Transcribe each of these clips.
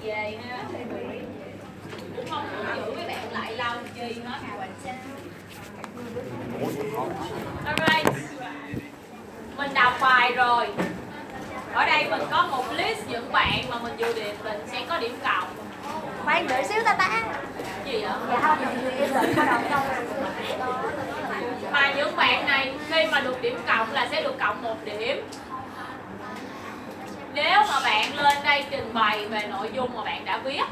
về ha. Cũng không giữ mấy bạn lại lâu chi hết. Alright. Mình đọc bài rồi. Ở đây mình có một list những bạn mà mình dự định mình sẽ có điểm cộng. Khoan đợi xíu ta. Gì vậy? Dạ không, em đợi có đồng không. Mà những bạn này khi mà được điểm cộng là sẽ được cộng 1 điểm. Nếu mà bạn lên đây trình bày về nội dung mà bạn đã viết.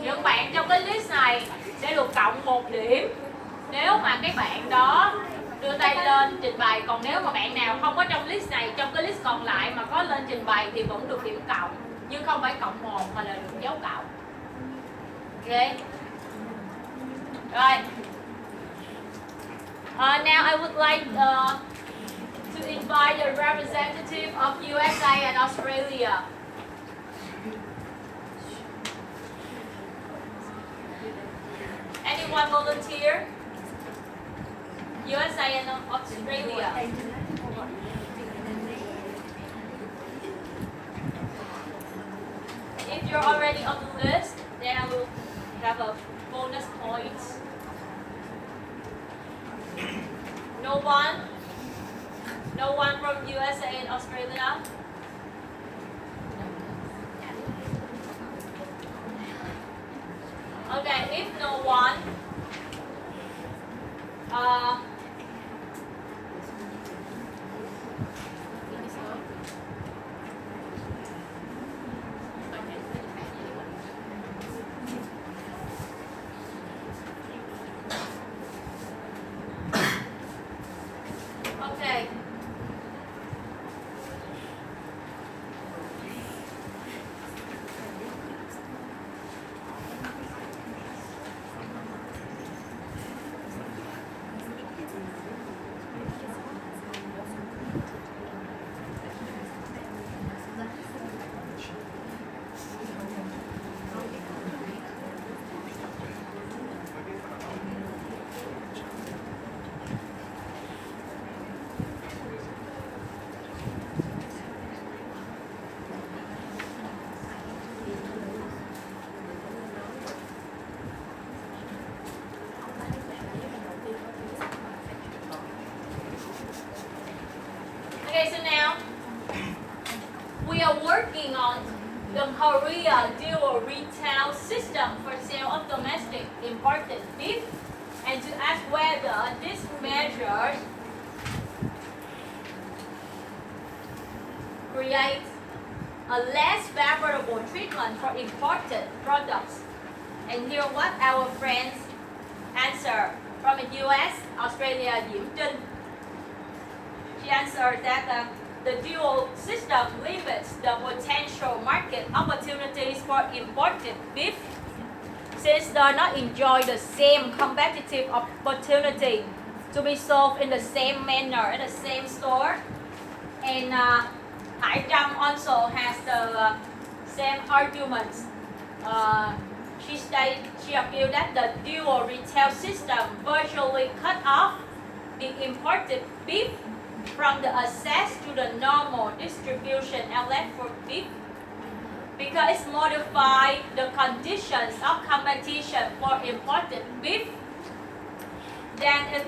Những bạn trong cái list này sẽ được cộng 1 điểm nếu mà các bạn đó đưa tay lên trình bày. Còn nếu mà bạn nào không có trong list này, trong cái list còn lại mà có lên trình bày thì vẫn được điểm cộng, nhưng không phải cộng 1 mà là được dấu cộng. Ok. Rồi. Now I would like to invite the representative of USA and Australia. Anyone volunteer? USA and Australia. If you're already on the list, then I will have a bonus point. No one? No one from USA and Australia? Okay, if no one, okay. Okay, so now we are working on the Korea dual retail system for sale of domestic imported beef, and to ask whether this measure creates a less favorable treatment for imported products. And here what our friends answer from the US, Australia, Diễm Trinh. She answered that the dual system limits the potential market opportunities for imported beef, since they do not enjoy the same competitive opportunity to be sold in the same manner in the same store. And Hải Trâm also has the same arguments. She argued that the dual retail system virtually cut off the imported beef from the access to the normal distribution outlet for beef, because it modifies the conditions of competition for imported beef. Then it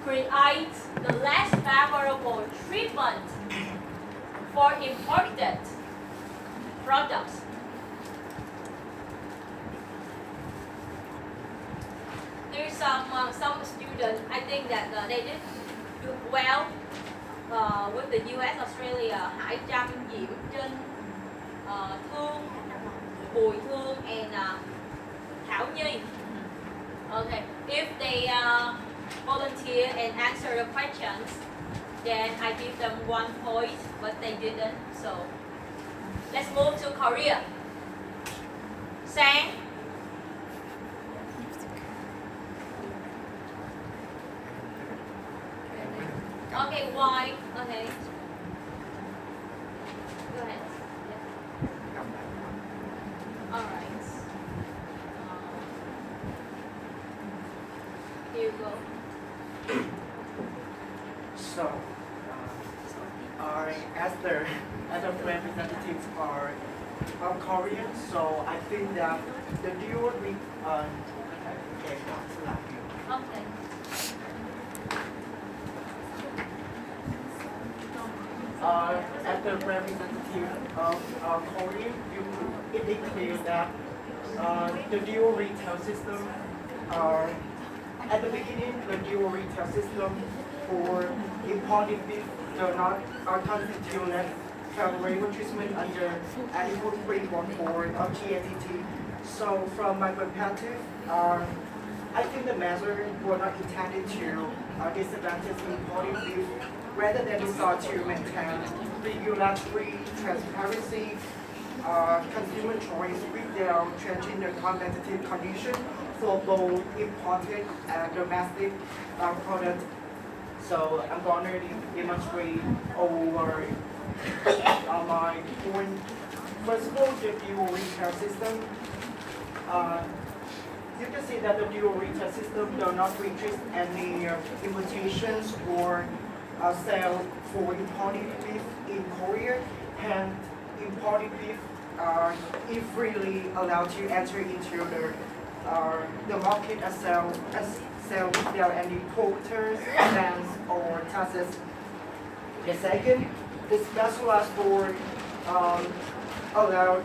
creates the less favorable treatment for imported products. There's some students, I think that they did do well with the US, Australia. Hải Trâm, Diễm Trinh, Thương, Bùi Thương, and Thảo Nhi. Okay, if they volunteer and answer the questions, then I give them 1 point, but they didn't. So let's move to Korea. Sang. Okay, why? Okay. Go ahead. Yeah. All right. Here you go. So, I asked the other representatives are Korean, so I think that the deal with Okay. As the representative of Korean, you indicate that the dual retail system, at the beginning, the dual retail system for imported beef do not constitute favorable treatment under Article 314 of GATT. So from my perspective, I think the measure were not intended to disadvantage imported beef, rather than it sought to maintain regulatory transparency, consumer choice without changing the competitive condition for both imported and domestic products. So I'm going to demonstrate over my point. First of all, the dual retail system. You can see that the dual retail system does not restrict any importations or sale for imported beef in Korea, and imported beef is freely allowed to enter into the market as sell without any quotas, bans, or taxes. The second, the specialized board allowed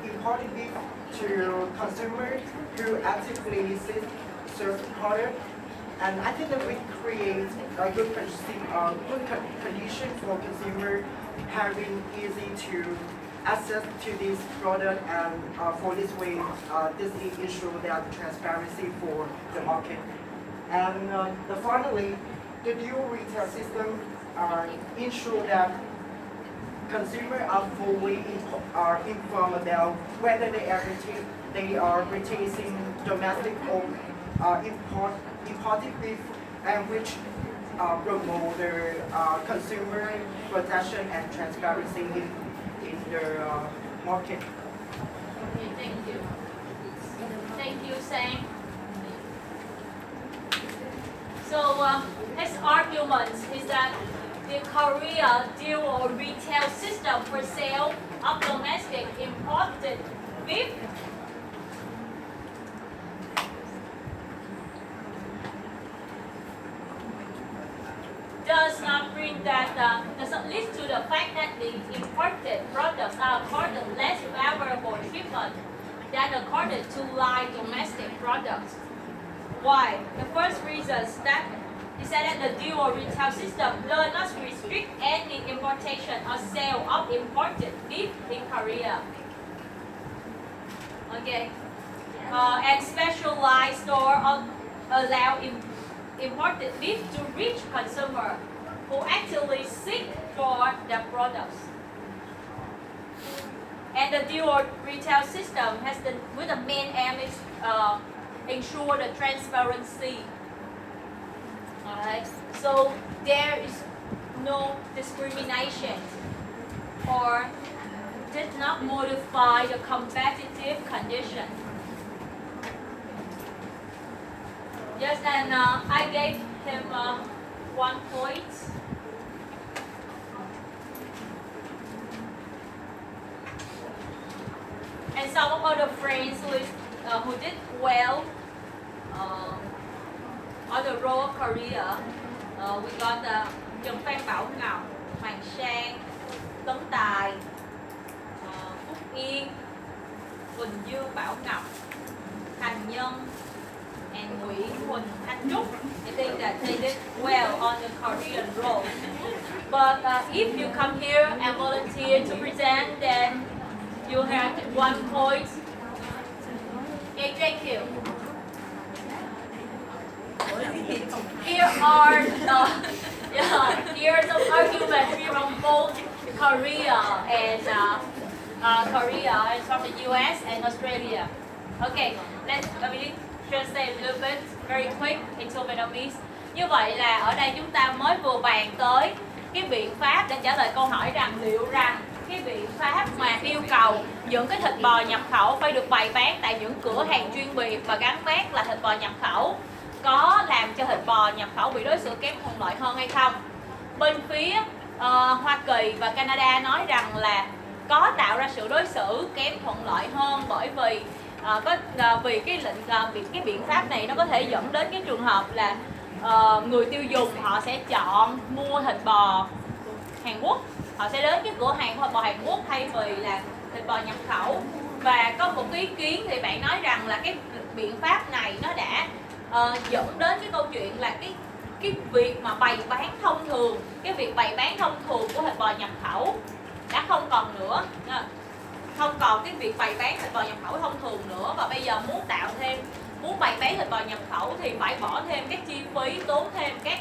imported beef to consumers who actively serve product, and I think that we create a good condition for consumers having easy to access to this product, and for this way, this ensure that transparency for the market. And finally, the dual retail system ensure that consumers are fully informed about whether they are purchasing domestic or imported beef, and which promote the consumer protection and transparency in the market. Okay, thank you. Thank you, Sang. So his argument is that the Korea dual retail system for sale of domestic imported beef does not lead to the fact that the imported products are accorded less favorable treatment than accorded to light domestic products. Why? The first reason is that he said that the dual retail system does not restrict any importation or sale of imported beef in Korea. Okay. And specialized stores allow imported beef to reach consumers who actually seek for their products. And the dual retail system has with the main aim is ensure the transparency. Alright, so there is no discrimination or did not modify the competitive condition. Yes, and I gave him 1 point. And some of other friends who did well on the role of Korea, we got Trần Phan Bảo Ngọc, Hoàng Sang, Tấn Tài, Phúc Yên, Quỳnh Dương Bảo Ngọc, Thành Nhân, and Nguyễn Huỳnh Thanh Trúc. I think that they did well on the Korean role. But if you come here and volunteer to present, then you have 1 point. Okay, thank you. Here are some arguments from both Korea and from the US and Australia. Okay, let's translate a little bit very quick into Vietnamese. Như vậy là ở đây chúng ta mới vừa bàn tới cái biện pháp để trả lời câu hỏi rằng liệu rằng cái biện pháp mà yêu cầu những cái thịt bò nhập khẩu phải được bày bán tại những cửa hàng chuyên biệt và gắn mác là thịt bò nhập khẩu có làm cho thịt bò nhập khẩu bị đối xử kém thuận lợi hơn hay không. Bên phía Hoa Kỳ và Canada nói rằng là có tạo ra sự đối xử kém thuận lợi hơn, bởi vì vì cái biện pháp này nó có thể dẫn đến cái trường hợp là người tiêu dùng họ sẽ chọn mua thịt bò Hàn Quốc, họ sẽ đến cái cửa hàng của thịt bò Hàn Quốc thay vì là thịt bò nhập khẩu. Và có một cái ý kiến thì bạn nói rằng là cái biện pháp này nó đã dẫn đến cái câu chuyện là cái việc mà bày bán thông thường, cái việc bày bán thông thường của thịt bò nhập khẩu đã không còn nữa, không còn cái việc bày bán thịt bò nhập khẩu thông thường nữa, và bây giờ muốn bày bán thịt bò nhập khẩu thì phải bỏ thêm các chi phí, tốn thêm các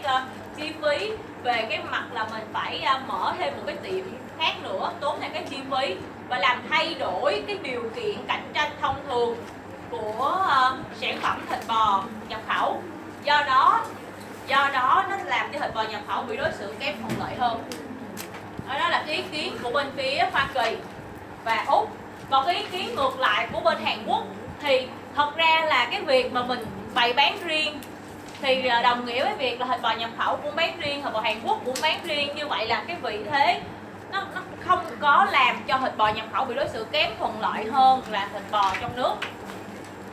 chi phí về cái mặt là mình phải mở thêm một cái tiệm khác nữa, tốn thêm các chi phí và làm thay đổi cái điều kiện cạnh tranh thông thường của sản phẩm thịt bò nhập khẩu. Do đó nó làm cho thịt bò nhập khẩu bị đối xử kém thuận lợi hơn. Đó là cái ý kiến của bên phía Hoa Kỳ và Úc. Còn cái ý kiến ngược lại của bên Hàn Quốc thì thật ra là cái việc mà mình bày bán riêng thì đồng nghĩa với việc là thịt bò nhập khẩu cũng bán riêng, thịt bò Hàn Quốc cũng bán riêng. Như vậy là cái vị thế nó không có làm cho thịt bò nhập khẩu bị đối xử kém thuận lợi hơn là thịt bò trong nước.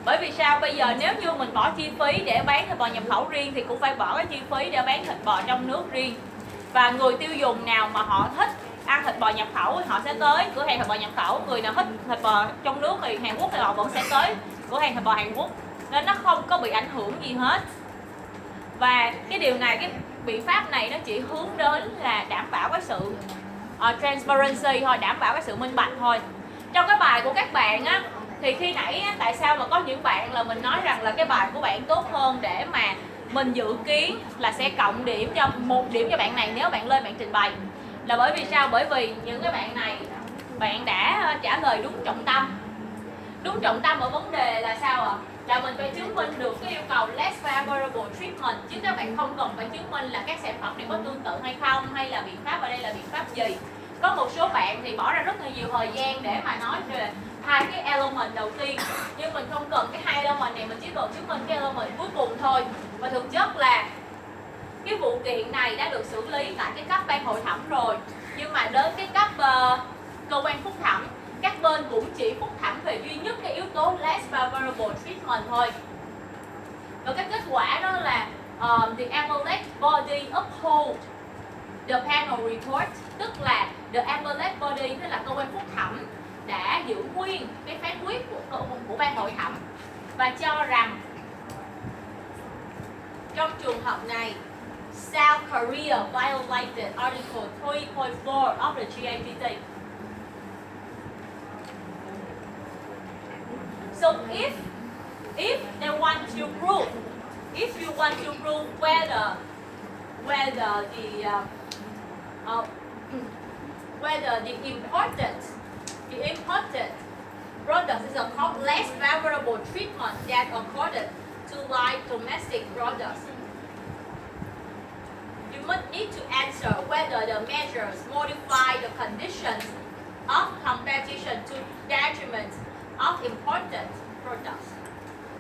Bởi vì sao? Bây giờ nếu như mình bỏ chi phí để bán thịt bò nhập khẩu riêng thì cũng phải bỏ cái chi phí để bán thịt bò trong nước riêng. Và người tiêu dùng nào mà họ thích ăn thịt bò nhập khẩu thì họ sẽ tới cửa hàng thịt bò nhập khẩu. Người nào thích thịt bò trong nước thì Hàn Quốc thì họ vẫn sẽ tới cửa hàng thịt bò Hàn Quốc. Nên nó không có bị ảnh hưởng gì hết. Và cái điều này, cái biện pháp này nó chỉ hướng đến là đảm bảo cái sự transparency thôi, đảm bảo cái sự minh bạch thôi. Trong cái bài của các bạn á, thì khi nãy á, tại sao mà có những bạn là mình nói rằng là cái bài của bạn tốt hơn để mà mình dự kiến là sẽ cộng điểm cho 1 điểm cho bạn này nếu bạn lên bạn trình bày, là bởi vì sao? Bởi vì những cái bạn này bạn đã trả lời đúng trọng tâm. Đúng trọng tâm ở vấn đề là sao ạ? Là mình phải chứng minh được cái yêu cầu less favorable treatment, chứ các bạn không cần phải chứng minh là các sản phẩm này có tương tự hay không, hay là biện pháp ở đây là biện pháp gì. Có một số bạn thì bỏ ra rất là nhiều thời gian để mà nói về 2 cái element đầu tiên, nhưng mình không cần cái 2 element này, mình chỉ cần chứng minh cái element cuối cùng thôi. Và thực chất là cái vụ kiện này đã được xử lý tại cái cấp ban hội thẩm rồi, nhưng mà đến cái cấp cơ quan phúc thẩm, các bên cũng chỉ phúc thẩm về duy nhất cái yếu tố less favorable treatment thôi. Và cái kết quả đó là the appellate body uphold the panel report, tức là the appellate body, tức là cơ quan phúc thẩm đã giữ nguyên cái phán quyết của ban hội thẩm và cho rằng trong trường hợp này South Korea violated Article 3.4 of the GATT. So if they want to prove, if you want to prove whether the imported product is a less favorable treatment than accorded to like domestic products, you must need to answer whether the measures modify the conditions of competition to detriment of imported products.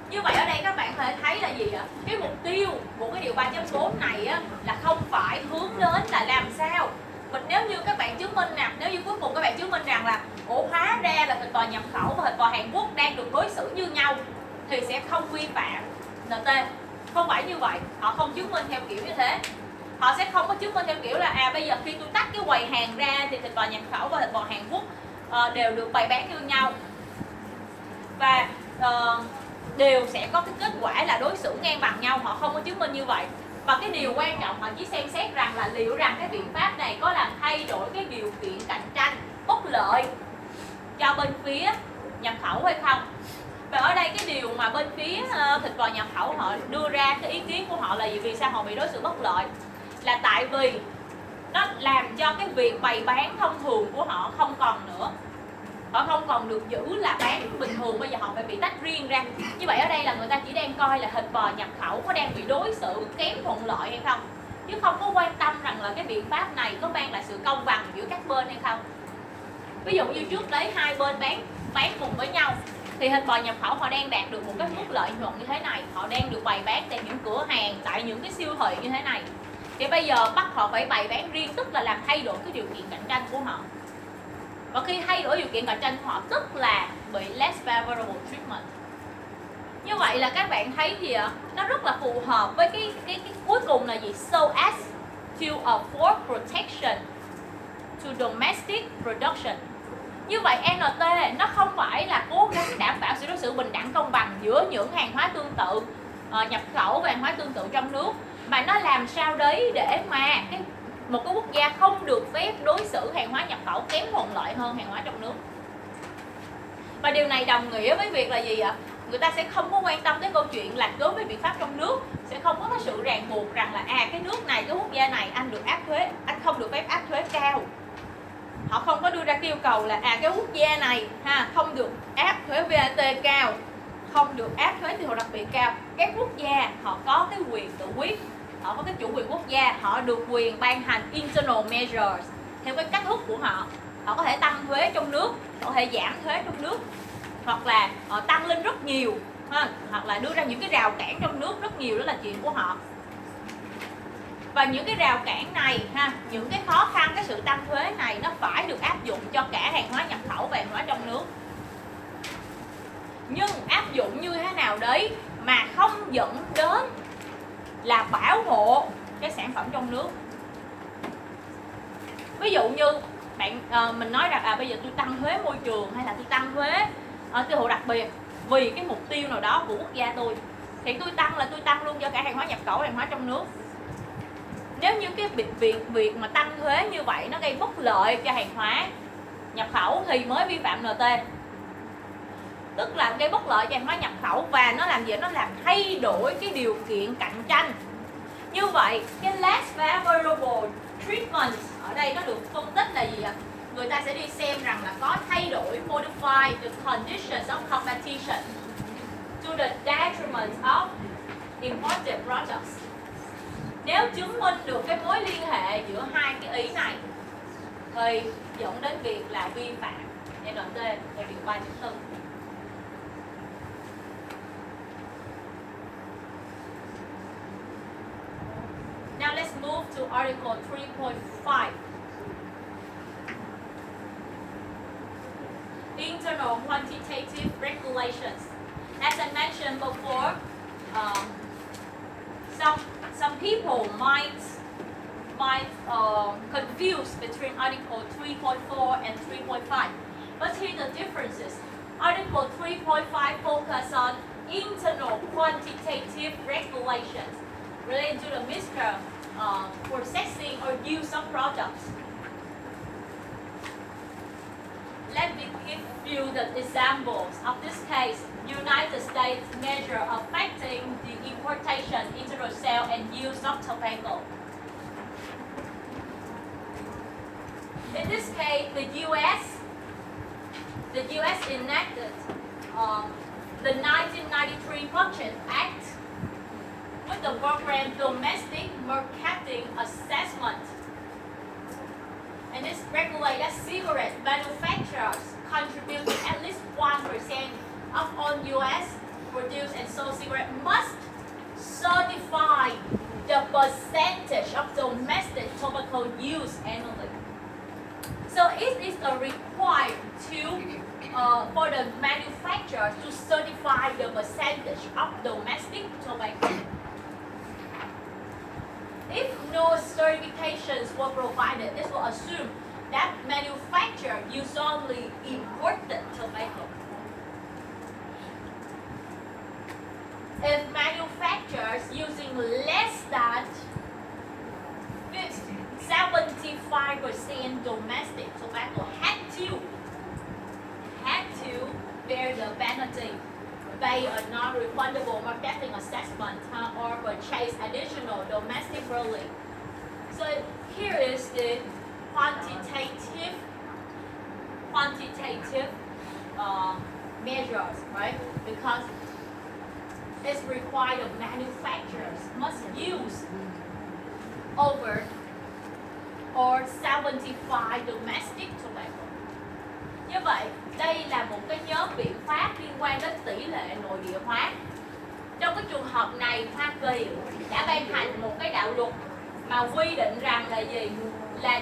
Như vậy ở đây các bạn có thể thấy là gì ạ? Cái mục tiêu của cái điều 3.4 này á, là không phải hướng đến là làm sao mình, nếu như các bạn chứng minh nè, nếu như cuối cùng các bạn chứng minh rằng là hóa ra là thịt bò nhập khẩu và thịt bò Hàn Quốc đang được đối xử như nhau thì sẽ không vi phạm NT. Không phải như vậy, họ không chứng minh theo kiểu như thế. Họ sẽ không có chứng minh theo kiểu là bây giờ khi tôi tách cái quầy hàng ra thì thịt bò nhập khẩu và thịt bò Hàn Quốc đều được bày bán như nhau và đều sẽ có cái kết quả là đối xử ngang bằng nhau. Họ không có chứng minh như vậy. Và cái điều quan trọng họ chỉ xem xét rằng là liệu rằng cái biện pháp này có làm thay đổi cái điều kiện cạnh tranh bất lợi cho bên phía nhập khẩu hay không. Và ở đây cái điều mà bên phía thịt bò nhập khẩu họ đưa ra cái ý kiến của họ là vì sao họ bị đối xử bất lợi, là tại vì nó làm cho cái việc bày bán thông thường của họ không còn nữa. Họ không còn được giữ là bán bình thường, bây giờ họ phải bị tách riêng ra. Như vậy ở đây là người ta chỉ đang coi là thịt bò nhập khẩu có đang bị đối xử kém thuận lợi hay không, chứ không có quan tâm rằng là cái biện pháp này có mang lại sự công bằng giữa các bên hay không. Ví dụ như trước đấy hai bên bán cùng với nhau thì thịt bò nhập khẩu họ đang đạt được một cái mức lợi nhuận như thế này, họ đang được bày bán tại những cửa hàng, tại những cái siêu thị như thế này, thì bây giờ bắt họ phải bày bán riêng, tức là làm thay đổi cái điều kiện cạnh tranh của họ. Và khi thay đổi điều kiện cạnh tranh, họ tức là bị less favorable treatment. Như vậy là các bạn thấy thì nó rất là phù hợp với cái cuối cùng là gì? So as to afford protection to domestic production. Như vậy NT nó không phải là cố gắng đảm bảo sự đối xử bình đẳng công bằng giữa những hàng hóa tương tự nhập khẩu và hàng hóa tương tự trong nước, mà nó làm sao đấy để mà một cái quốc gia không được phép đối xử hàng hóa nhập khẩu kém thuận lợi hơn hàng hóa trong nước. Và điều này đồng nghĩa với việc là gì ạ? Người ta sẽ không có quan tâm tới câu chuyện là đối với biện pháp trong nước, sẽ không có cái sự ràng buộc rằng là cái nước này, cái quốc gia này anh được áp thuế, anh không được phép áp thuế cao. Họ không có đưa ra cái yêu cầu là cái quốc gia này không được áp thuế VAT cao, không được áp thuế tiêu thụ đặc biệt cao. Các quốc gia họ có cái quyền tự quyết, họ có cái chủ quyền quốc gia, họ được quyền ban hành internal measures theo cái cách thức của họ. Họ có thể tăng thuế trong nước, họ có thể giảm thuế trong nước, hoặc là họ tăng lên rất nhiều, hoặc là đưa ra những cái rào cản trong nước rất nhiều, đó là chuyện của họ. Và những cái rào cản này những cái khó khăn, cái sự tăng thuế này nó phải được áp dụng cho cả hàng hóa nhập khẩu và hàng hóa trong nước. Nhưng áp dụng như thế nào đấy mà không dẫn đến là bảo hộ cái sản phẩm trong nước. Ví dụ như bạn mình nói rằng bây giờ tôi tăng thuế môi trường hay là tôi tăng thuế tiêu thụ đặc biệt vì cái mục tiêu nào đó của quốc gia tôi, thì tôi tăng luôn cho cả hàng hóa nhập khẩu và hàng hóa trong nước. Nếu như cái việc mà tăng thuế như vậy nó gây bất lợi cho hàng hóa nhập khẩu thì mới vi phạm NT. Tức là gây bất lợi cho hàng hóa nhập khẩu và nó làm gì? Nó làm thay đổi cái điều kiện cạnh tranh. Như vậy cái less favorable treatment ở đây nó được phân tích là gì ạ? Người ta sẽ đi xem rằng là có thay đổi modify the conditions of competition to the detriment of imported products. Nếu chứng minh được cái mối liên hệ giữa hai cái ý này thì dẫn đến việc là vi phạm NT theo điều 3.4. Now let's move to Article 3.5. Internal quantitative regulations. As I mentioned before, some people might confuse between Article 3.4 and 3.5. But here the differences. Article 3.5 focus on internal quantitative regulations related to the mixture, processing or use of products. Let me give you the examples of this case. United States measure affecting the importation, internal sale and use of tobacco. In this case, the U.S. enacted the 1993 Purchase Act with the program Domestic Marketing Assessment. And this regulates that cigarette manufacturers contributing at least 1% of all U.S. produced and sold cigarettes must certify the percentage of domestic tobacco use annually. So it is a required for the manufacturers to certify the percentage of domestic tobacco. If no certifications were provided, this will assume that manufacturer use only imported tobacco. If manufacturers using less than 75% domestic tobacco had to bear the penalty, pay a non-refundable marketing assessment or purchase additional domestic rolling. So here is the quantitative measures, right? Because it's required that manufacturers must use over or 75 domestic tobacco. Như vậy, đây là một cái nhóm biện pháp liên quan đến tỷ lệ nội địa hóa. Trong cái trường hợp này, Hoa Kỳ đã ban hành một cái đạo luật mà quy định rằng là gì? Là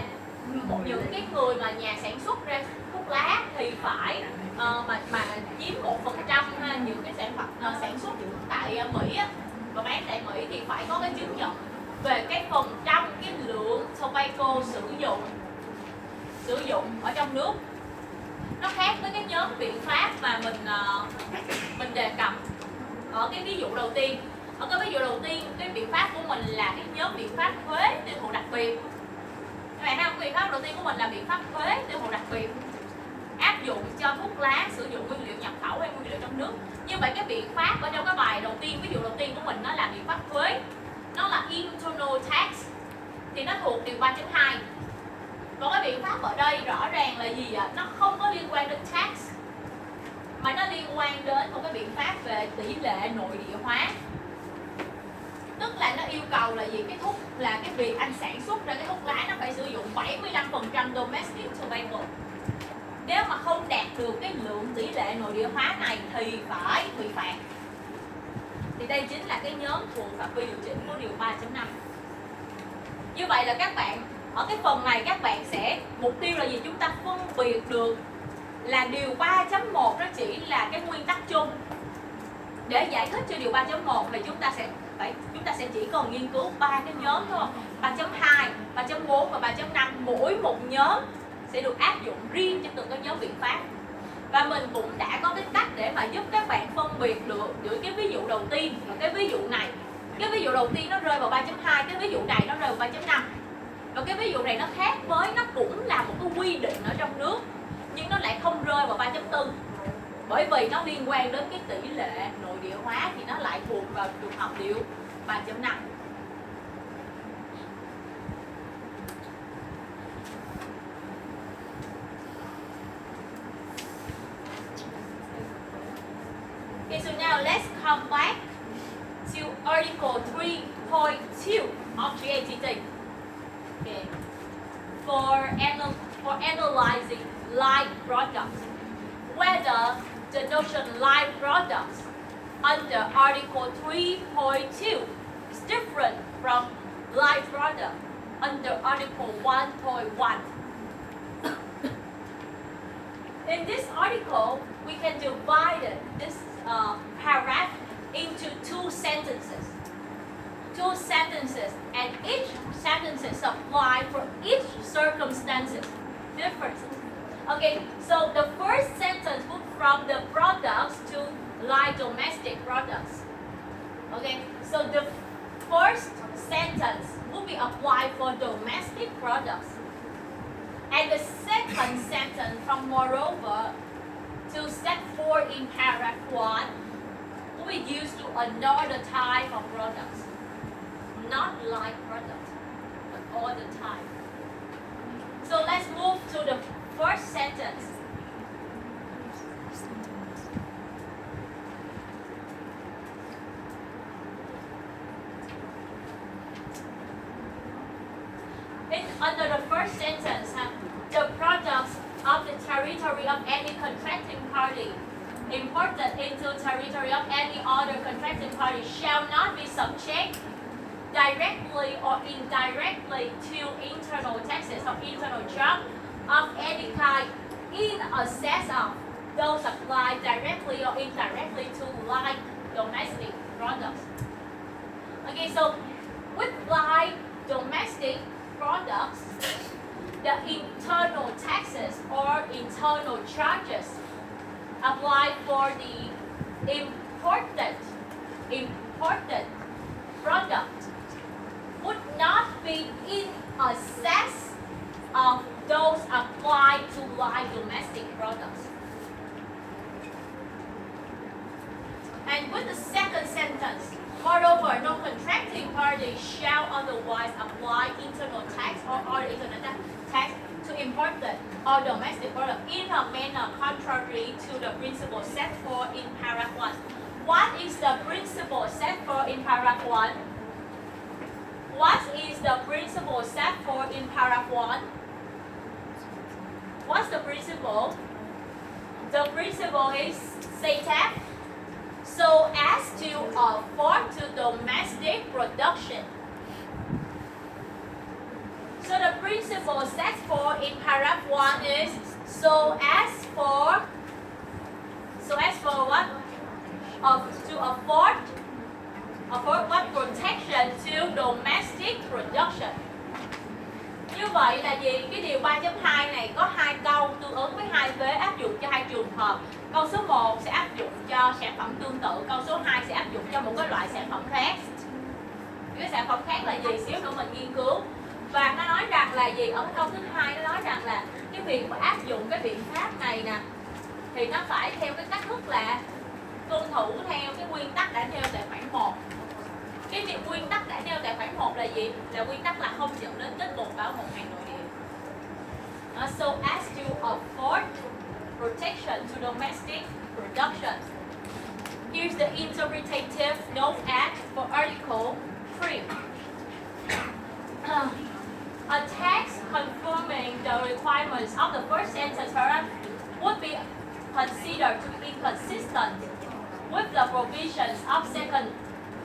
những cái người mà nhà sản xuất ra thuốc lá thì phải mà chiếm 1% những cái sản phẩm sản xuất tại Mỹ á, và bán tại Mỹ thì phải có cái chứng nhận về cái phần trăm cái lượng tobacco sử dụng ở trong nước. Nó khác với cái nhóm biện pháp mà mình đề cập ở cái ví dụ đầu tiên. Ở cái ví dụ đầu tiên, cái biện pháp của mình là cái nhóm biện pháp thuế tiêu thụ đặc biệt. Các bạn thấy không? Biện pháp đầu tiên của mình là biện pháp thuế tiêu thụ đặc biệt, áp dụng cho thuốc lá sử dụng nguyên liệu nhập khẩu hay nguyên liệu trong nước. Như vậy cái biện pháp ở trong cái bài đầu tiên, ví dụ đầu tiên của mình nó là biện pháp thuế, nó là internal tax, thì nó thuộc điều 3.2. Còn cái biện pháp ở đây rõ ràng là gì ạ? Nó không có liên quan đến tax, mà nó liên quan đến một cái biện pháp về tỷ lệ nội địa hóa. Tức là nó yêu cầu là gì? Cái thuốc là cái việc anh sản xuất ra cái thuốc lá nó phải sử dụng 75% domestic tobacco. Nếu mà không đạt được cái lượng tỷ lệ nội địa hóa này thì phải bị phạt. Thì đây chính là cái nhóm thuộc phạm vi điều chỉnh của điều 3.5. Như vậy là các bạn ở cái phần này các bạn sẽ mục tiêu là gì? Chúng ta phân biệt được là điều 3.1 nó chỉ là cái nguyên tắc chung. Để giải thích cho điều 3.1 thì chúng ta sẽ chỉ cần nghiên cứu 3 cái nhóm thôi. 3.2, 3.4 và 3.5, mỗi một nhóm sẽ được áp dụng riêng cho từng cái nhóm biện pháp. Và mình cũng đã có cái cách để mà giúp các bạn phân biệt được giữa cái ví dụ đầu tiên và cái ví dụ này. Cái ví dụ đầu tiên nó rơi vào 3.2, cái ví dụ này nó rơi vào 3.5. Và cái ví dụ này nó khác với, nó cũng là một cái quy định ở trong nước, nhưng nó lại không rơi vào 3.4. Bởi vì nó liên quan đến cái tỷ lệ nội địa hóa thì nó lại thuộc vào trường hợp điều 3.5. Okay, so now let's come back to Article 3.2 of GATT. Okay. For analyzing live products, whether the notion live products under Article 3.2 is different from live product under Article 1.1. In this article, we can divide this paragraph into two sentences. Two sentences, and each sentences apply for each circumstances differences. Okay, so the first sentence moves from the products to live domestic products. Okay, so the first sentence will be applied for domestic products, and the second sentence from moreover to set forth in paragraph 1 will be used to another type of products, not live products, but all the time. So let's move to the first sentence. Under the first sentence, the products of the territory of any contracting party imported into territory of any other contracting party shall not be subject directly or indirectly to internal taxes or internal charge of any kind in excess of those applied directly or indirectly to live domestic products. Okay, so with live domestic products, the internal taxes or internal charges applied for the imported product would not be in excess of those applied to live domestic products. And with the second sentence, moreover, no contracting party shall otherwise apply internal tax or other internal tax to imported or domestic product in a manner contrary to the principle set forth in paragraph 1. What is the principle set forth in paragraph 1? What is the principle set forth in paragraph 1? What's the principle? The principle is say that so as to afford to domestic production. So the principle set forth in paragraph 1 is So as for what? To afford what protection to domestic production. Như vậy là gì? Cái điều 3.2 này có hai câu tương ứng với hai vế áp dụng cho hai trường hợp. Câu số 1 sẽ áp dụng cho sản phẩm tương tự, câu số 2 sẽ áp dụng cho một cái loại sản phẩm khác. Cái sản phẩm khác là gì? Xíu nữa mình nghiên cứu. Và nó nói rằng là gì? Ở cái câu thứ 2 nó nói rằng là cái việc mà áp dụng cái biện pháp này nè thì nó phải theo cái cách thức là tuân thủ theo cái nguyên tắc đã nêu tại khoản 1. Cái việc nguyên tắc đã nêu tại khoản 1 là gì? Là nguyên tắc là không dẫn đến kết cục bảo hộ hàng nội địa. So as to afford protection to domestic production. Here's the interpretative note at for Article 3. A text confirming the requirements of the first sentence paragraph would be considered to be inconsistent with the provisions of second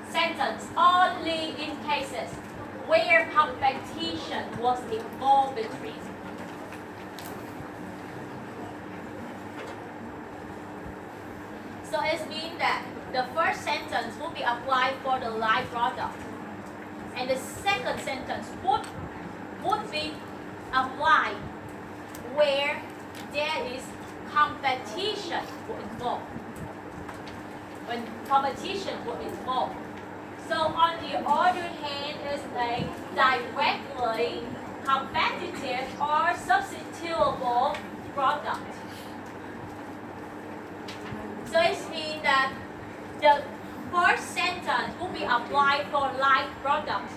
sentence only in cases where competition was involved between. So it means that the first sentence would be applied for the live product, and the second sentence would be applied where there is competition involved. When competition was involved. So on the other hand, is a directly competitive or substitutable product. So it means that the first sentence will be applied for live product,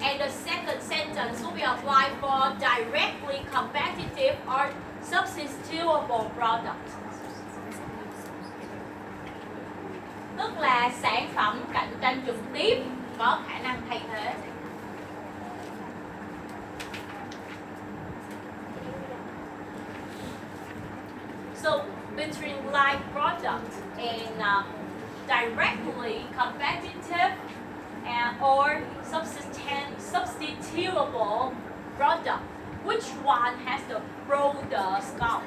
and the second sentence will be applied for directly competitive or substitutable product. Tức là sản phẩm cạnh tranh trực tiếp có khả năng thay thế. So between live product and directly competitive or substitutable product, which one has the broader scope?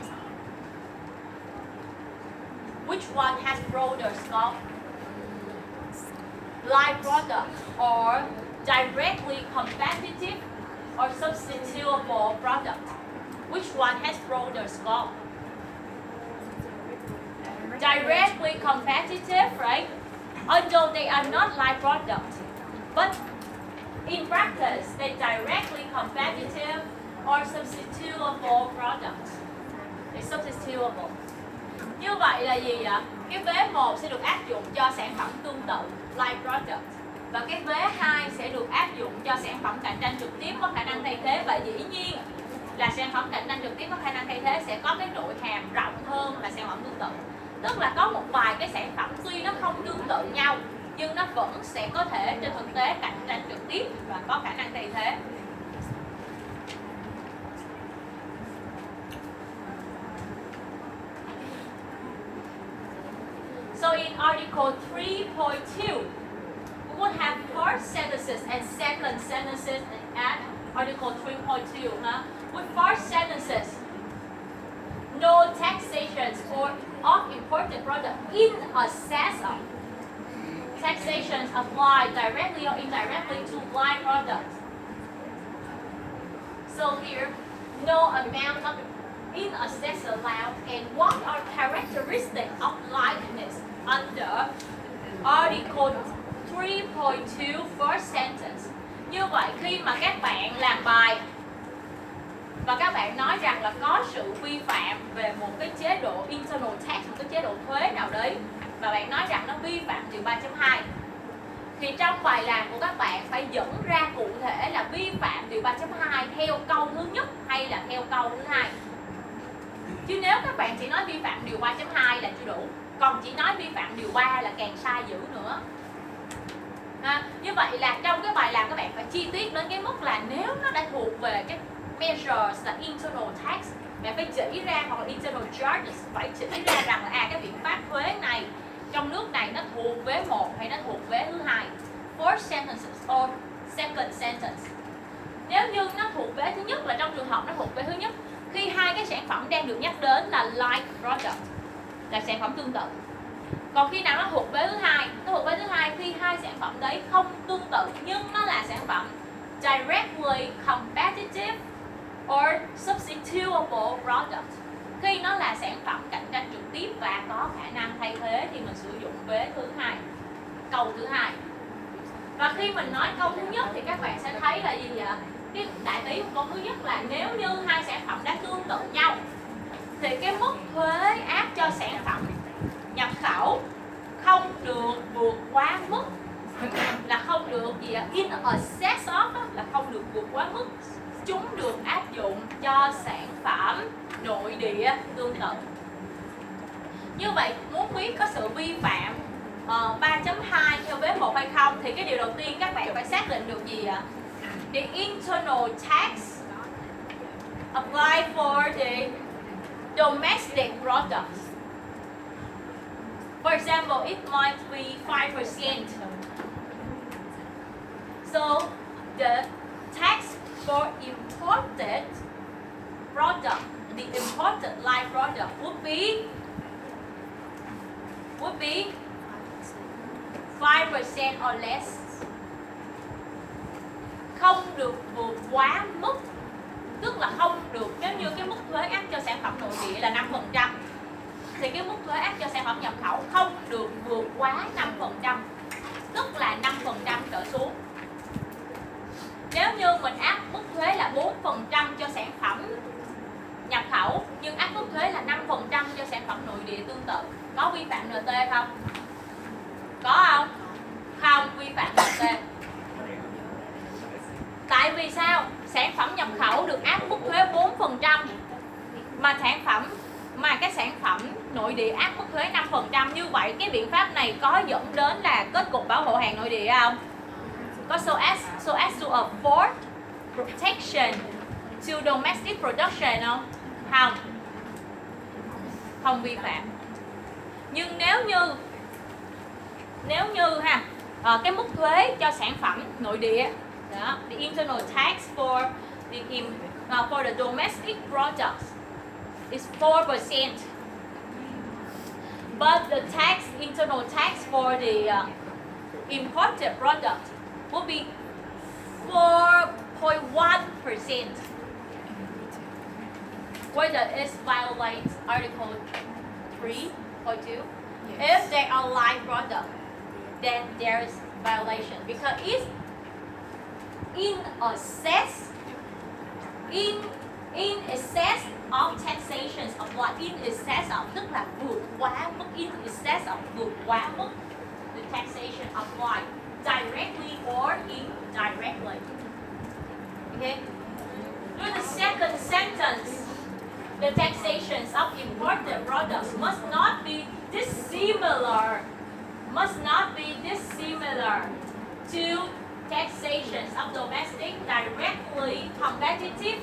Which one has broader scope? Live product or directly competitive or substitutable product? Which one has broader scope? Directly competitive, right? Although they are not live products, but in practice, they directly competitive or substitutable products. They're substitutable. Như vậy là gì ạ? Cái vế 1 sẽ được áp dụng cho sản phẩm tương tự, live product. Và cái vế 2 sẽ được áp dụng cho sản phẩm cạnh tranh trực tiếp có khả năng thay thế. Và dĩ nhiên là sản phẩm cạnh tranh trực tiếp có khả năng thay thế sẽ có cái nội hàm rộng hơn là sản phẩm tương tự. Tức là có một vài cái sản phẩm tuy nó không tương tự nhau nhưng nó vẫn sẽ có thể trên thực tế cạnh tranh trực tiếp và có khả năng thay thế. So in Article 3.2, we would have first sentences and second sentences at Article 3.2. With first sentences, no taxation of imported product in excess of. Taxation applied directly or indirectly to live products. So here, no amount of in excess allowed, and what are characteristics of liveness under Article 3.2 first sentence. Như vậy khi mà các bạn làm bài và các bạn nói rằng là có sự vi phạm về một cái chế độ internal tax, một cái chế độ thuế nào đấy, mà bạn nói rằng nó vi phạm điều 3.2, thì trong bài làm của các bạn phải dẫn ra cụ thể là vi phạm điều 3.2 theo câu thứ nhất hay là theo câu thứ hai. Chứ nếu các bạn chỉ nói vi phạm điều 3.2 là chưa đủ, còn chỉ nói vi phạm điều 3 là càng sai dữ nữa. Như vậy là trong cái bài làm các bạn phải chi tiết đến cái mức là nếu nó đã thuộc về cái measures là internal tax, bạn phải chỉ ra, hoặc là internal charges, phải chỉ ra rằng là cái biện pháp thuế này trong nước này nó thuộc vế 1 hay nó thuộc vế thứ hai. First sentence or second sentence. Nếu như nó thuộc vế thứ nhất là trong trường hợp nó thuộc vế thứ nhất, khi hai cái sản phẩm đang được nhắc đến là like product, là sản phẩm tương tự. Còn khi nào nó thuộc vế thứ hai, khi hai sản phẩm đấy không tương tự nhưng nó là sản phẩm directly competitive or substitutable product. Khi nó là sản phẩm cạnh tranh trực tiếp và có khả năng thay thế thì mình sử dụng vế thứ hai, câu thứ hai. Và khi mình nói câu thứ nhất thì các bạn sẽ thấy là gì vậy? Cái đại ý của câu thứ nhất là nếu như hai sản phẩm đã tương tự nhau thì cái mức thuế áp cho sản phẩm nhập khẩu không được vượt quá mức, là không được gì ạ? In excess of là không được vượt quá mức chúng được áp dụng cho sản phẩm nội địa tương tự. Như vậy muốn biết có sự vi phạm 3.2 theo vế 1 hay không thì cái điều đầu tiên các bạn phải xác định được gì ạ? The internal tax apply for the domestic products. For example, it might be 5%. So the tax for imported product, the imported live product would be 5% or less. Không được vượt quá mức, tức là không được, nếu như cái mức thuế áp cho sản phẩm nội địa là 5% thì cái mức thuế áp cho sản phẩm nhập khẩu không được vượt quá 5%, tức là 5% trở xuống. Nếu như mình áp mức thuế là 4% cho sản phẩm nhập khẩu nhưng áp mức thuế là 5% cho sản phẩm nội địa tương tự, có vi phạm NT không? Có không? Không vi phạm NT. Tại vì sao? Sản phẩm nhập khẩu được áp mức thuế 4% mà cái sản phẩm nội địa áp mức thuế 5%, như vậy cái biện pháp này có dẫn đến là kết cục bảo hộ hàng nội địa không? Có so as to afford protection to domestic production không? Không. Không vi phạm. Nhưng nếu như cái mức thuế cho sản phẩm nội địa đó, the internal tax for the domestic products is 4%, but the internal tax for the imported product will be 4.1%. Whether it violates Article 3.2, if they are live product, then there is violation because it's in excess of taxation applied. In excess of tức là vượt quá mức, in excess of vượt quá mức the taxation applied directly or indirectly. Okay. With the second sentence, the taxations of imported products must not be dissimilar to taxations of domestic directly competitive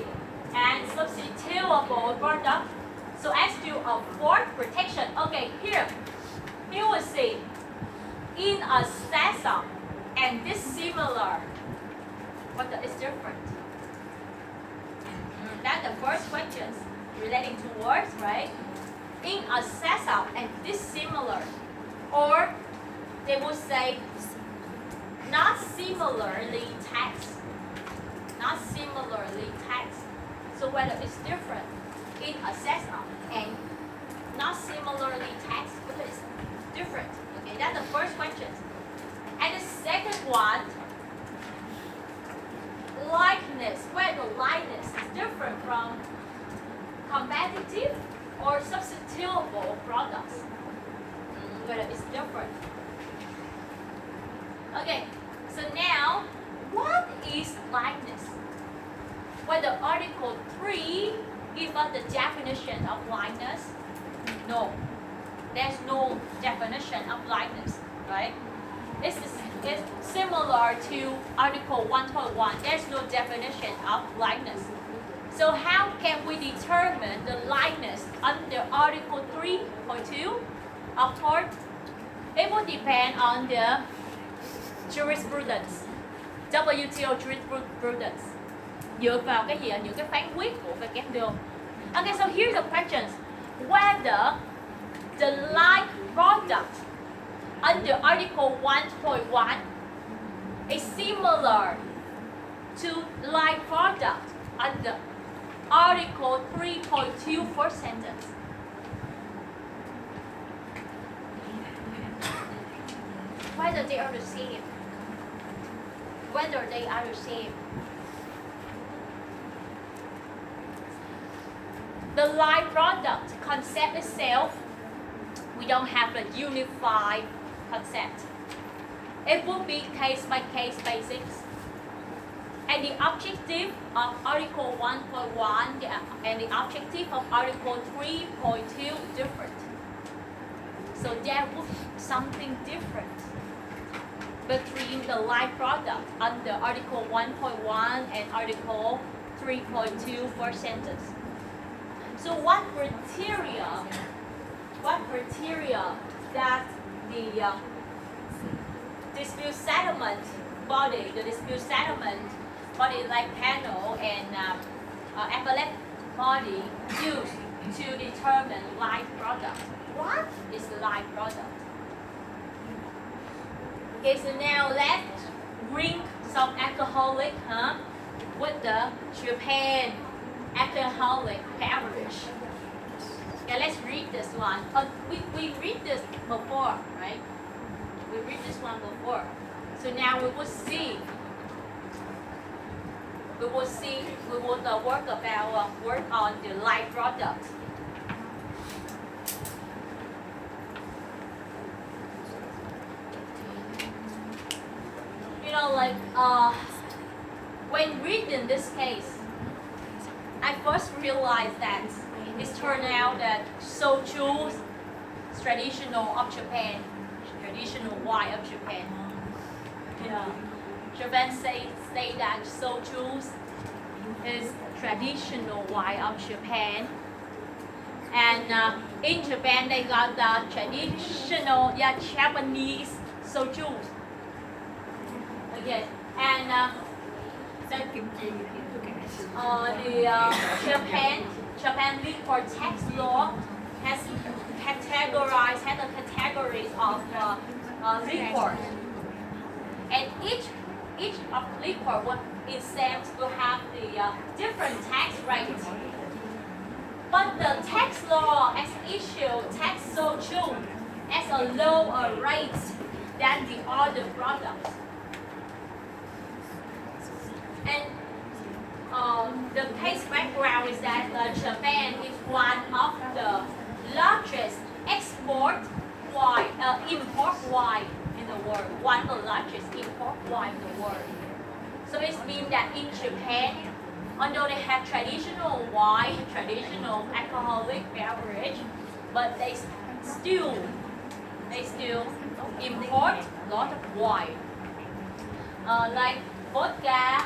and substitutable products so as to afford protection. Okay, here we see in excess of and dissimilar. What is different? That's the first question relating to words, right? In excess of and dissimilar, or they would say not similarly taxed. So whether it's different in excess of and not similarly taxed, because it's different. Okay, that's the first question. And the second one, likeness, whether likeness is different from competitive or substitutable products. Whether it's different. Okay, so now, what is likeness? Whether Article 3 gives us the definition of likeness? No, there's no definition of likeness, right? It's similar to Article 1.1. There's no definition of likeness. So how can we determine the likeness under Article 3.2? Of course, it will depend on the jurisprudence, WTO jurisprudence, dựa vào cái gì ạ? Những cái phán quyết của WTO. Okay, so here's the questions. Whether the like product under Article 1.1 is similar to like product under Article 3.2 first sentence. Whether they are the same. Whether they are the same. The like product concept itself, we don't have a unified concept. It would be case-by-case basis. And the objective of Article 1.1 and the objective of Article 3.2 different. So there would be something different between the like product under Article 1.1 and Article 3.2 first sentence. So what criteria that the dispute settlement body, like panel and appellate body use to determine like product? What is like product? Okay, so now let's drink some alcoholic with the champagne alcoholic beverage. Okay, let's read this one. We read this before, right? We read this one before. So now we will see. We will work on the like product. You know, like when reading this case, I first realized that it turned out that soju traditional of Japan, traditional wine of Japan. Yeah, Japan say that soju is traditional wine of Japan, and in Japan they got the traditional Japanese soju. Okay, and the Japan liquor tax law has categories of liquor, and each of liquor is said to have the different tax rates. But the tax law has issued tax soju as a lower rate than the other products. And the case background is that Japan is one of the largest import wine in the world. One of the largest import wine in the world. So it means that in Japan, although they have traditional wine, traditional alcoholic beverage, but they still import a lot of wine, like vodka,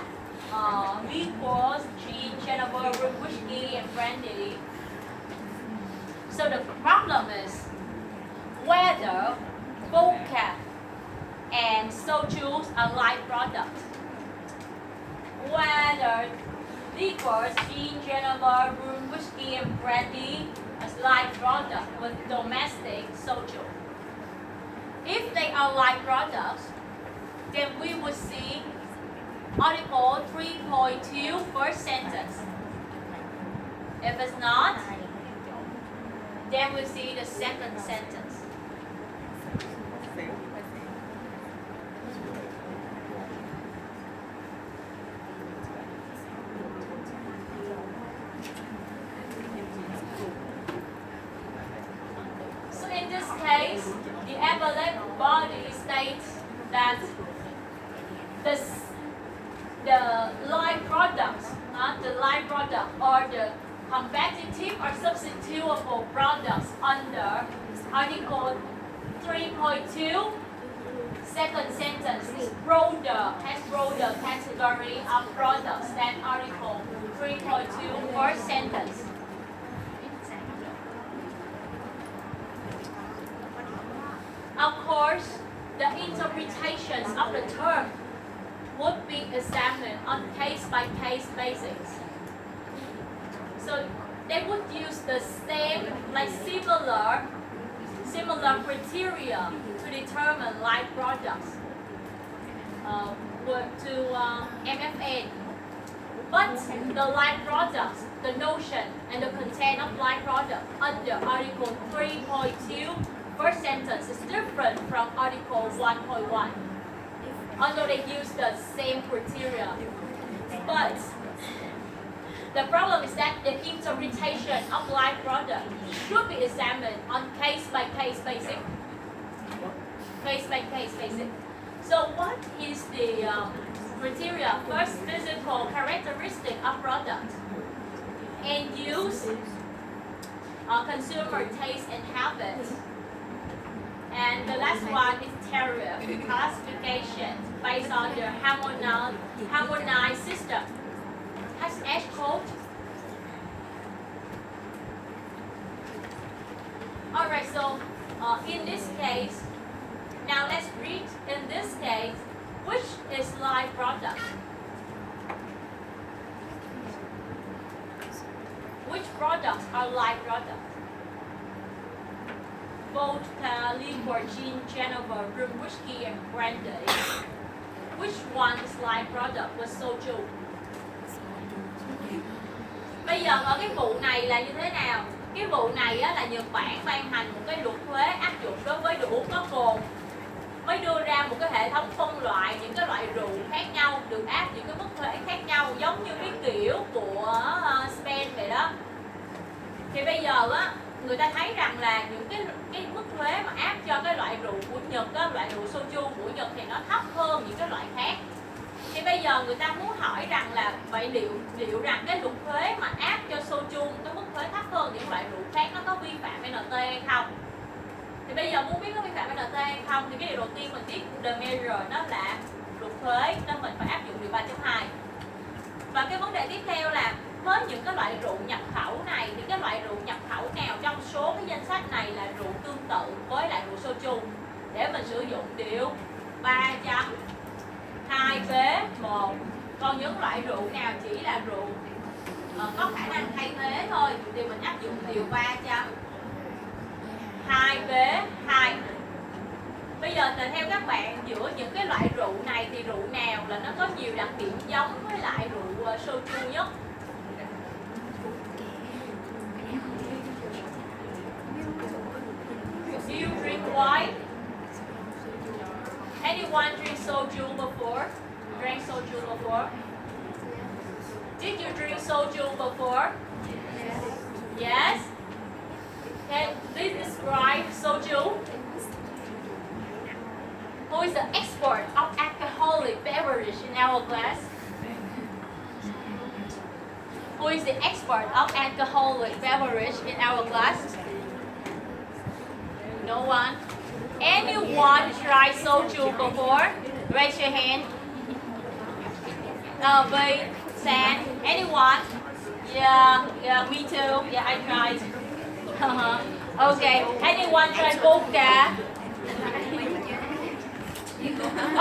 liquors, gin, Geneva, whiskey, and brandy. So the problem is whether vodka and soju are like products. Whether liquors, gin, Geneva, whiskey, and brandy as like product with domestic soju. If they are like products, then we would see Article 3.2 first sentence. If it's not, then we see the second sentence. So in this case, the appellate body states that the like products, or the competitive or substitutable products under Article 3.2 second sentence has broader category of products than Article 3.2 first sentence. Of course, the interpretations of the term would be examined on case-by-case basis. So they would use the same, like similar criteria to determine light products to MFN. But the light products, the notion and the content of light product under Article 3.2 first sentence is different from Article 1.1. Although they use the same criteria. But the problem is that the interpretation of light product should be examined on case-by-case basis. Case-by-case basis. So what is the criteria? First, physical characteristic of product. End use, consumer taste and habit. And the last one is tariff classification based on the harmonized system. HH code. Alright, so in this case, now let's read in this case, which is light product? Which products are light products? Vodka, liquor, gin, Geneva, rum, whiskey, and brandy. Which one is light product with soju? Bây giờ ở cái vụ này là như thế nào? Cái vụ này á, là Nhật Bản ban hành một cái luật thuế áp dụng đối với đồ uống có cồn, mới đưa ra một cái hệ thống phân loại những cái loại rượu khác nhau, được áp những cái mức thuế khác nhau, giống như cái kiểu của Spain vậy đó. Thì bây giờ á, người ta thấy rằng là những cái mức thuế mà áp cho cái loại rượu của Nhật á, loại rượu soju của Nhật thì nó thấp hơn những cái loại khác. Thì bây giờ người ta muốn hỏi rằng là vậy liệu rằng cái luật thuế mà áp cho soju cái mức thuế thấp hơn những loại rượu khác nó có vi phạm NT hay không? Thì bây giờ muốn biết có vi phạm NT hay không thì cái điều đầu tiên mình biết the measure đó là luật thuế, nên mình phải áp dụng điều 3.2. Và cái vấn đề tiếp theo là với những cái loại rượu nhập khẩu này thì cái loại rượu nhập khẩu nào trong số cái danh sách này là rượu tương tự với lại rượu soju để mình sử dụng điều 3.2b1. Còn những loại rượu nào chỉ là rượu có khả năng thay thế thôi thì mình áp dụng điều 3.2b2. Bây giờ thì theo các bạn, giữa những cái loại rượu này thì rượu nào là nó có nhiều đặc điểm giống với lại rượu soju nhất? Do you drink wine? Anyone drink soju before? Drank soju before? Did you drink soju before? Yes. Can please describe soju? Who is the expert of alcoholic beverage in our class? Who is the expert of alcoholic beverage in our class? No one. Anyone tried soju before? Raise your hand. B, San. Anyone? Yeah, me too. Yeah, I tried. Okay. Anyone tried vodka?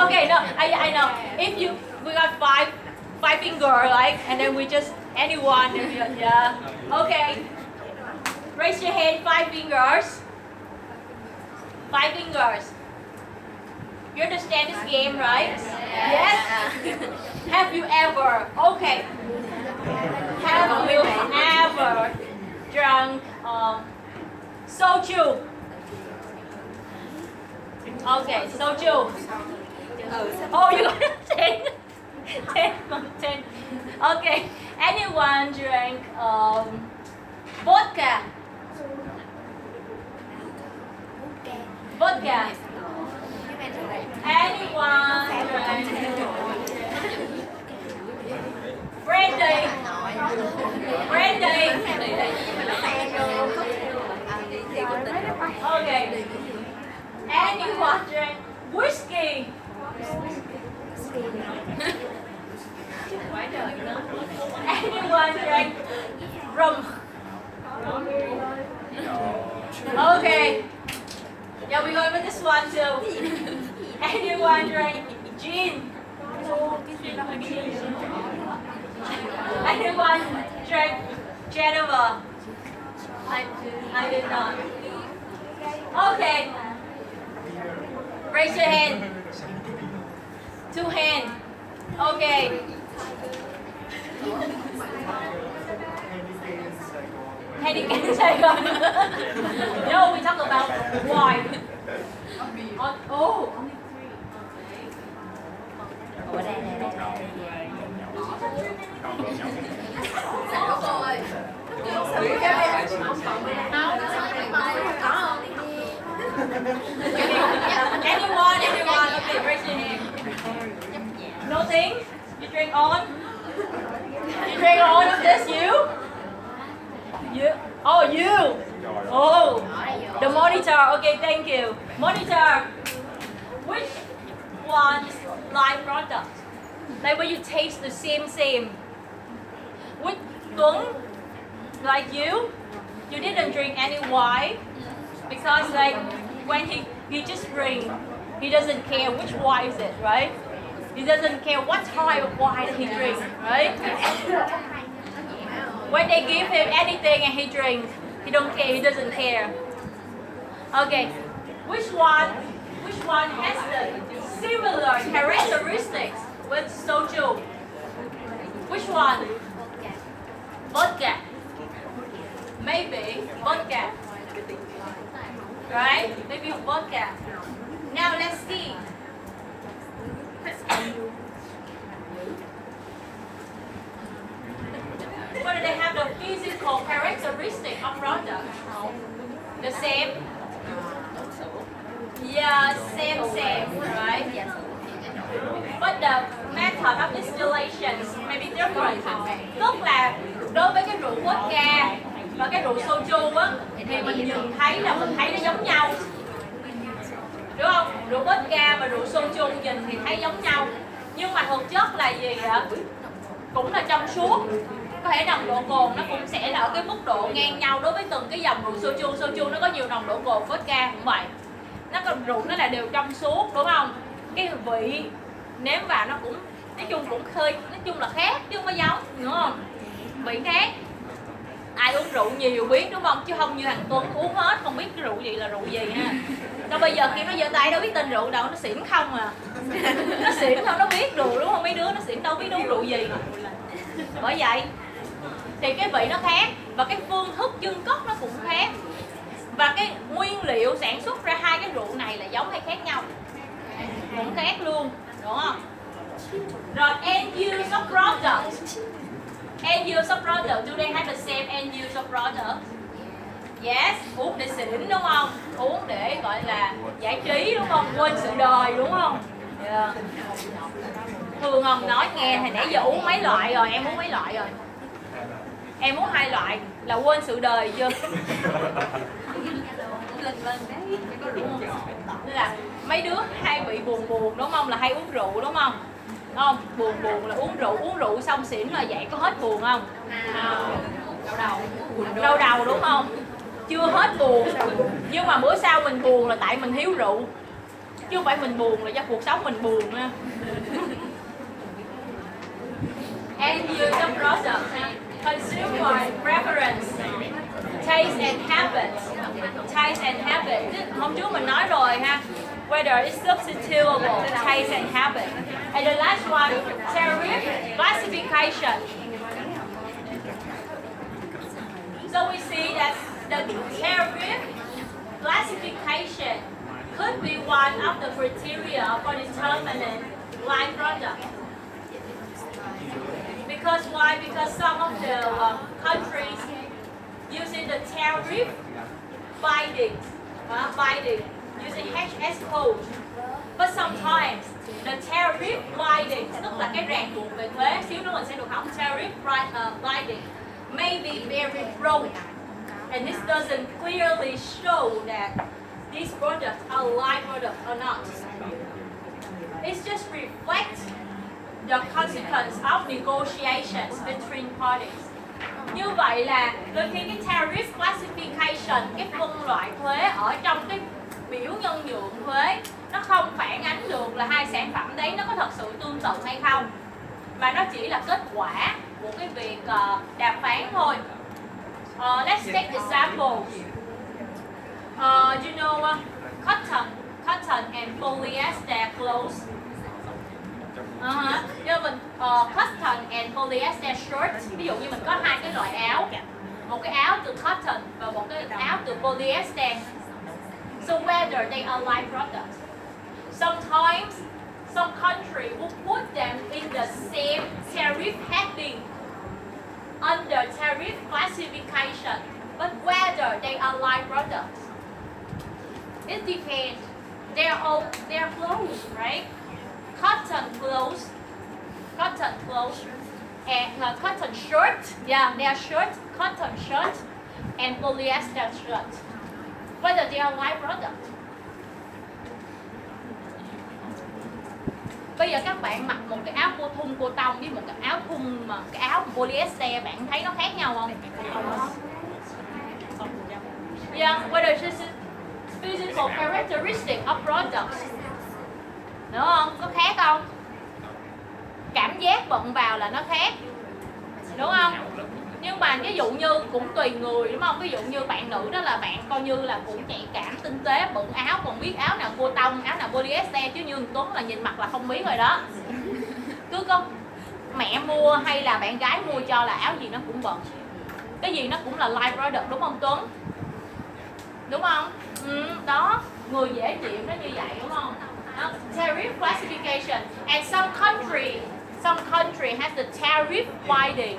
Okay, no, I know. If we got five finger, like, and then we just anyone. Yeah. Okay. Raise your hand. 5 fingers. 5 fingers. You understand this game, right? Yes. Have you ever? Okay. Have you ever drunk soju? Okay, soju. Oh, you got 10. 10. Okay. Anyone drank vodka? Vodka. Anyone drank brandy? Brandy. Okay. Anyone drank whiskey? Anyone drank rum? Okay. Yeah, we're going with this one too. Anyone drank gin? Anyone drank Geneva? I did not. Okay. Raise your hand. 2 hands. Okay. Handicap Sài Gòn. No, we talk about why. Oh. Ủa đây. Anyone? Okay, raise your hand. Nothing? You drink on? You drink all of this, you? You? Oh, you! Oh, the monitor. Okay, thank you. Monitor, which one's live product? Like when you taste the same. Which Tuấn, like you didn't drink any wine because like when he just drink, he doesn't care which wine is it, right? He doesn't care what type of wine he drinks, right? When they give him anything and he drinks, he don't care, he doesn't care. Okay, which one has the similar characteristics with soju? Which one? Vodka. Maybe vodka. Right? Maybe vodka. Now let's see. Whether they have the physical characteristic of product. The same? Yeah, same, right? But the method of distillation may be different. Tức là đối với cái rượu vodka và cái rượu soju á, thì mình nhìn thấy là mình thấy nó giống nhau, đúng không? Rượu vodka và rượu soju nhìn thì thấy giống nhau, nhưng mà thực chất là gì ạ? Cũng là trong suốt. Có thể nồng độ cồn nó cũng sẽ là ở cái mức độ ngang nhau đối với từng cái dòng rượu soju. Soju nó có nhiều nồng độ cồn, vodka cũng vậy. Nó còn rượu nó là đều trong suốt, đúng không? Cái vị nếm vào nó cũng nói chung là khác chứ không có giống, đúng không? Vị khác. Ai uống rượu nhiều biết, đúng không? Chứ không như thằng Tuấn uống hết không biết cái rượu gì là rượu gì ha. Còn bây giờ khi nó giơ tay đâu biết tên rượu đâu, nó xỉn không à. Nó xỉn thôi nó biết được, đúng không? Mấy đứa nó xỉn đâu biết uống rượu gì. Bởi vậy thì cái vị nó khác và cái phương thức chưng cất nó cũng khác. Và cái nguyên liệu sản xuất ra hai cái rượu này là giống hay khác nhau? Cũng khác luôn, đúng không? Rồi end use of product. End use of product, do they have the same end use of product? Yes, uống để xỉn đúng không? Uống để gọi là giải trí đúng không? Quên sự đời đúng không? Yeah. Thường Hồng nói nghe thì nãy giờ uống mấy loại rồi, em uống mấy loại rồi? Em uống 2 loại là quên sự đời chưa? Nên là mấy đứa hay bị buồn đúng không? Là hay uống rượu đúng không? Đúng không? Buồn là uống rượu xong xỉn là vậy, có hết buồn không? Đau đầu đúng không? Chưa hết buồn. Nhưng mà bữa sau mình buồn là tại mình thiếu rượu. Chứ không phải mình buồn là do cuộc sống mình buồn nha. And use of product. Consumer preference, taste and habits. Taste and habits. Hôm trước mình nói rồi ha. Whether it's substitutable, taste and habit. And the last one, tariff classification. So we see that the tariff classification could be one of the criteria for determining live product. Because why? Because some of the countries using the tariff binding using HS code. But sometimes the tariff binding, tức là cái ràng buộc về thuế, xíu nữa mình sẽ được học tariff binding, may be very broad, and this doesn't clearly show that these products are live products or not. It just reflects the consequence of negotiations between parties. Như vậy là đôi khi cái tariff classification, cái phân loại thuế ở trong cái biểu nhân nhượng thuế, nó không phản ánh được là hai sản phẩm đấy nó có thật sự tương tự hay không, mà nó chỉ là kết quả của cái việc đàm phán thôi. Let's take examples. You know, cotton and polyester clothes. Như mình cotton and polyester shirt. Ví dụ như mình có hai cái loại áo, một cái áo từ cotton và một cái áo từ polyester. So whether they are like products. Sometimes some country will put them in the same tariff heading under tariff classification, but whether they are like products, it depends. They're clothes, right? Cotton clothes, and cotton shirt. Yeah, they are shirt, cotton shirt, and polyester shirt. Whether they are like products. Bây giờ các bạn mặc một cái áo cô thun cô tông với một cái áo thun mà cái áo polyester, bạn thấy nó khác nhau không? Yeah, whether it's physical characteristic of products. Đúng không? Có khác không? Cảm giác bận vào là nó khác. Đúng không? Nhưng mà ví dụ như cũng tùy người, đúng không? Ví dụ như bạn nữ đó là bạn coi như là cũng nhạy cảm, tinh tế, bận áo, còn biết áo nào cô tông, áo nào polyester, chứ như Tuấn là nhìn mặt là không biết rồi đó. Cứ có mẹ mua hay là bạn gái mua cho là áo gì nó cũng bận. Cái gì nó cũng là live product, đúng không Tuấn? Đúng không? Đó, người dễ chịu nó như vậy, đúng không? Đó, tariff classification, and some country has the tariff wording.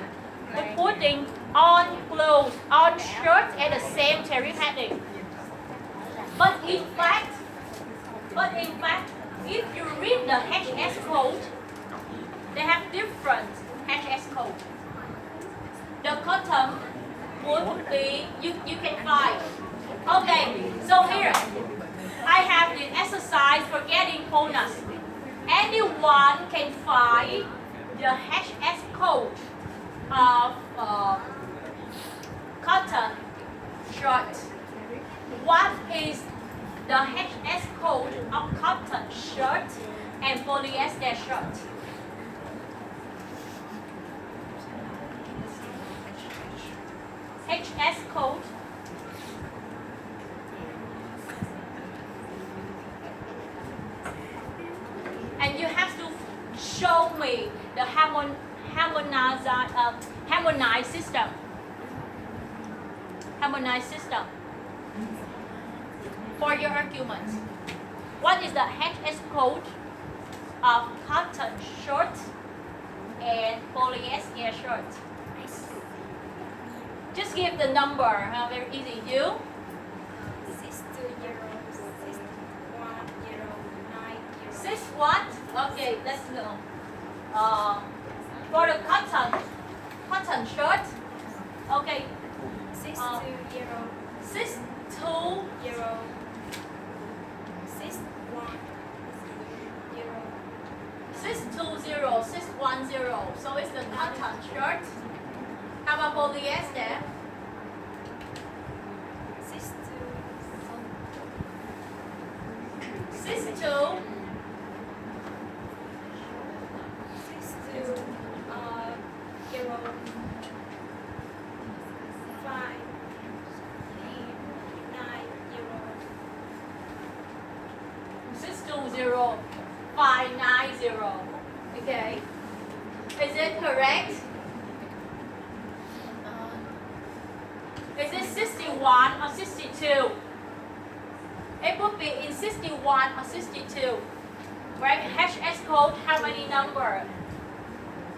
We're putting on clothes, on shirts at the same tariff heading. But in fact, if you read the HS code, they have different HS code. The cotton would be, you can find. Okay, so here, I have the exercise for getting bonus. Anyone can find the HS code of cotton shirt. What is the HS code of cotton shirt and polyester shirt? HS code. And you have to show me the harmonized system. Harmonized system for your argument. What is the HS code of cotton shirt and polyester shirt? Just give the number. Very easy. You? 6 what? Okay, let's go. For the cotton shirt. Okay. 620 620 610. So it's the cotton shirt. How about polyester? 62 590. Okay. Is it correct? Is it 61 or 62? It would be in 61 or 62. Right? HS code, how many number?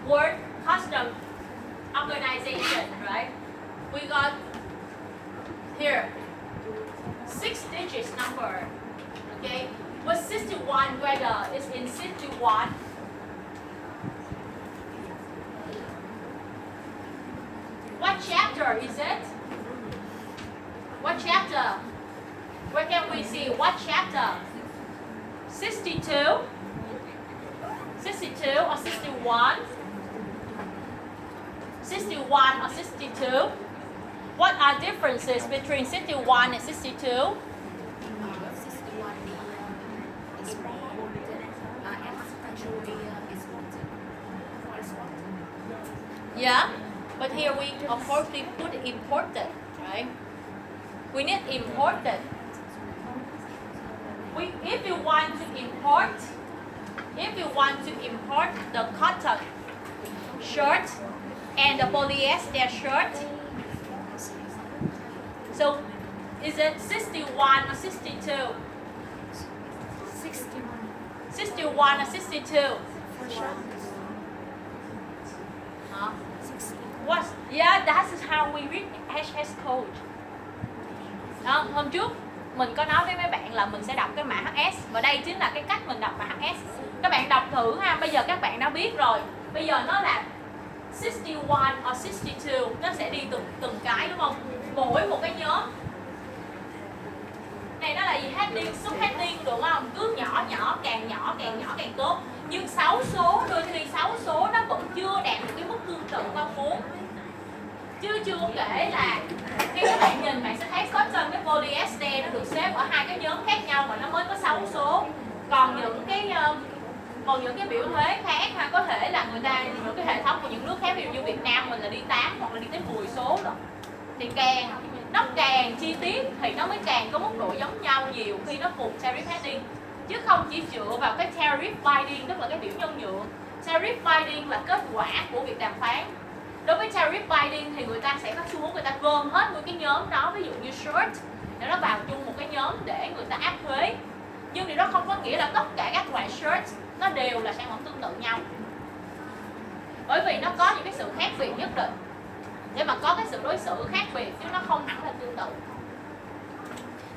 World Custom Organization, right? We got here 6 digits number. Okay? But 61, whether it's in 61. What chapter is it? What chapter? Where can we see what chapter? 62? 62 or 61? 61 or 62? What are differences between 61 and 62? Yeah? But here we of course we put imported, right? We need imported. If you want to import the cotton shirt and the polyester shirt, so is it 61 or 62? 61. 61 or 62? For sure. Huh? 60. What? Yeah, that's how we read HS code. Đó, hôm trước mình có nói với mấy bạn là mình sẽ đọc cái mã HS và đây chính là cái cách mình đọc mã HS. Các bạn đọc thử ha, bây giờ các bạn đã biết rồi. Bây giờ nó là 61 or 62, nó sẽ đi từng cái đúng không? Mỗi một cái nhóm. Này nó là gì? Heading, subheading đúng không? Cứ nhỏ nhỏ càng tốt. Nhưng 6 số, đôi khi 6 số nó vẫn chưa đạt được cái mức tương tự mong muốn. Chứ chưa kể là khi các bạn nhìn bạn sẽ thấy cotton với polyester nó được xếp ở hai cái nhóm khác nhau mà nó mới có 6 số. Còn những cái biểu thuế khác ha, có thể là người ta những cái hệ thống của những nước khác, ví dụ như Việt Nam mình là đi 8 hoặc là đi tới 10 số rồi. Thì nó càng chi tiết thì nó mới càng có mức độ giống nhau nhiều khi nó cùng tariff heading, chứ không chỉ dựa vào cái tariff binding, tức là cái biểu nhân nhượng. Tariff binding là kết quả của việc đàm phán. Đối với tariff binding thì người ta sẽ có xu hướng người ta gom hết một cái nhóm đó, ví dụ như shirt để nó vào chung một cái nhóm để người ta áp thuế. Nhưng điều đó không có nghĩa là tất cả các loại shirt nó đều là sản phẩm tương tự nhau, bởi vì nó có những cái sự khác biệt nhất định để mà có cái sự đối xử khác biệt, chứ nó không hẳn là tương tự.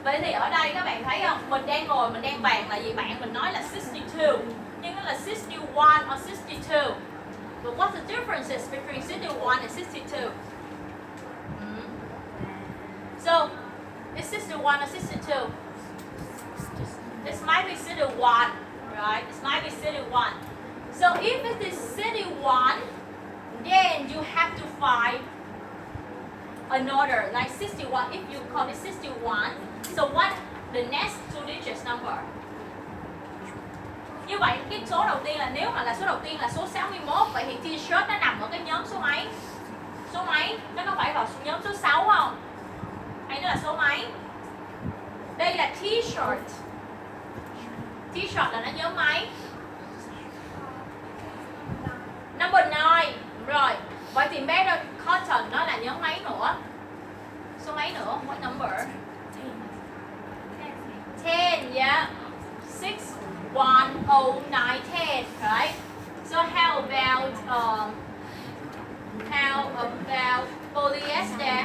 Vậy thì ở đây các bạn thấy không, mình đang ngồi mình đang bàn là gì? Bạn mình nói là 62 nhưng nó là 61 or 62. But what's the differences between 61 and 62? So, is 61 or 62? This might be 61, right? This might be 61. So if it is 61, then you have to find another, like 61. If you call it 61, so what the next two digits number? Như vậy cái số đầu tiên là, nếu mà là số đầu tiên là số 61, vậy thì t-shirt nó nằm ở cái nhóm số mấy? Số mấy? Nó có phải vào nhóm số 6 không? Hay nó là số mấy? Đây là t-shirt. T-shirt là nó nhóm mấy? Number 9. Rồi. Vậy thì better cotton nó là nhóm mấy nữa? Số mấy nữa? What number? 10, yeah. 6, 1, 0, 9, 10, right? So how about polyester?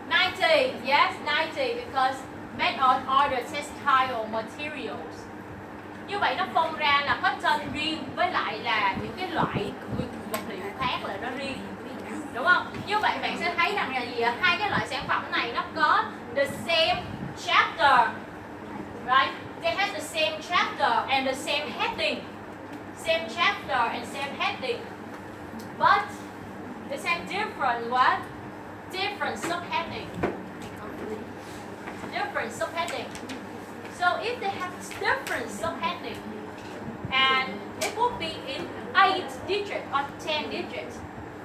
90, yes, 90 because made on other textile materials. Như vậy nó phân ra là cotton riêng với lại là những cái loại vật liệu khác là nó riêng, đúng không? Như vậy bạn sẽ thấy rằng là gì ạ? Hai cái loại sản phẩm này nó có the same chapter, right? They have the same chapter and the same heading, same chapter and same heading, but they have different what? Different subheading. Different subheading. So if they have different subheading, and it will be in 8 digits or 10 digits,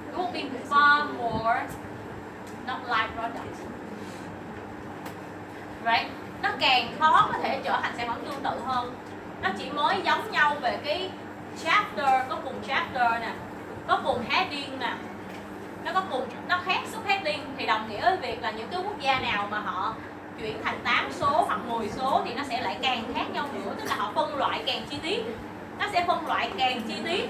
it will be far more not like products. Right? Nó càng khó có thể trở thành sản phẩm tương tự hơn. Nó chỉ mới giống nhau về cái chapter, có cùng chapter nè, có cùng heading nè, nó khác subheading, thì đồng nghĩa với việc là những cái quốc gia nào mà họ chuyển thành 8 số hoặc 10 số thì nó sẽ lại càng khác nhau nữa, tức là họ phân loại càng chi tiết. Nó sẽ phân loại càng chi tiết,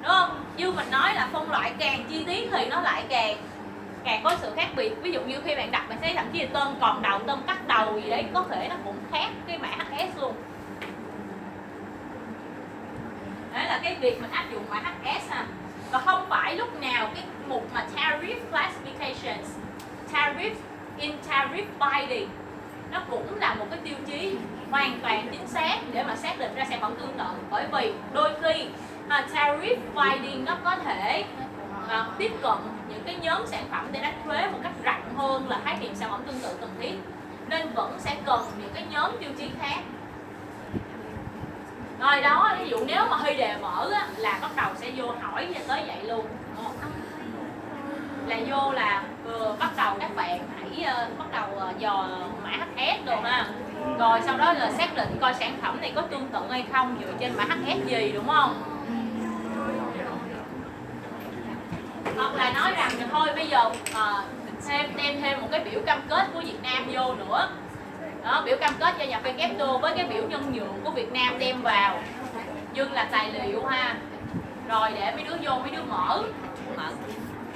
đúng không? Như mình nói là phân loại càng chi tiết thì nó lại càng có sự khác biệt. Ví dụ như khi bạn đặt bạn thấy thậm chí là tôm còn đầu, tôm cắt đầu gì đấy, có thể nó cũng khác cái mã HS luôn. Đấy là cái việc mình áp dụng mã HS ha. Và không phải lúc nào cái mục mà tariff classifications, tariff binding nó cũng là một cái tiêu chí hoàn toàn chính xác để mà xác định ra sản phẩm tương tự. Bởi vì đôi khi tariff binding nó có thể tiếp cận những cái nhóm sản phẩm để đánh thuế một cách rộng hơn là khái niệm sản phẩm tương tự cần thiết, nên vẫn sẽ cần những cái nhóm tiêu chí khác. Rồi đó, ví dụ nếu mà hơi đề mở á, là bắt đầu sẽ vô hỏi và tới vậy luôn. Là vô là bắt đầu các bạn hãy bắt đầu dò mã HS đồ ha. Rồi sau đó là xác định coi sản phẩm này có tương tự hay không dựa trên mã HS gì, đúng không? Hoặc là nói rằng thôi bây giờ đem thêm một cái biểu cam kết của Việt Nam vô nữa. Đó, biểu cam kết gia nhập WTO với cái biểu nhân nhượng của Việt Nam đem vào nhưng là tài liệu ha. Rồi để mấy đứa vô, mấy đứa mở.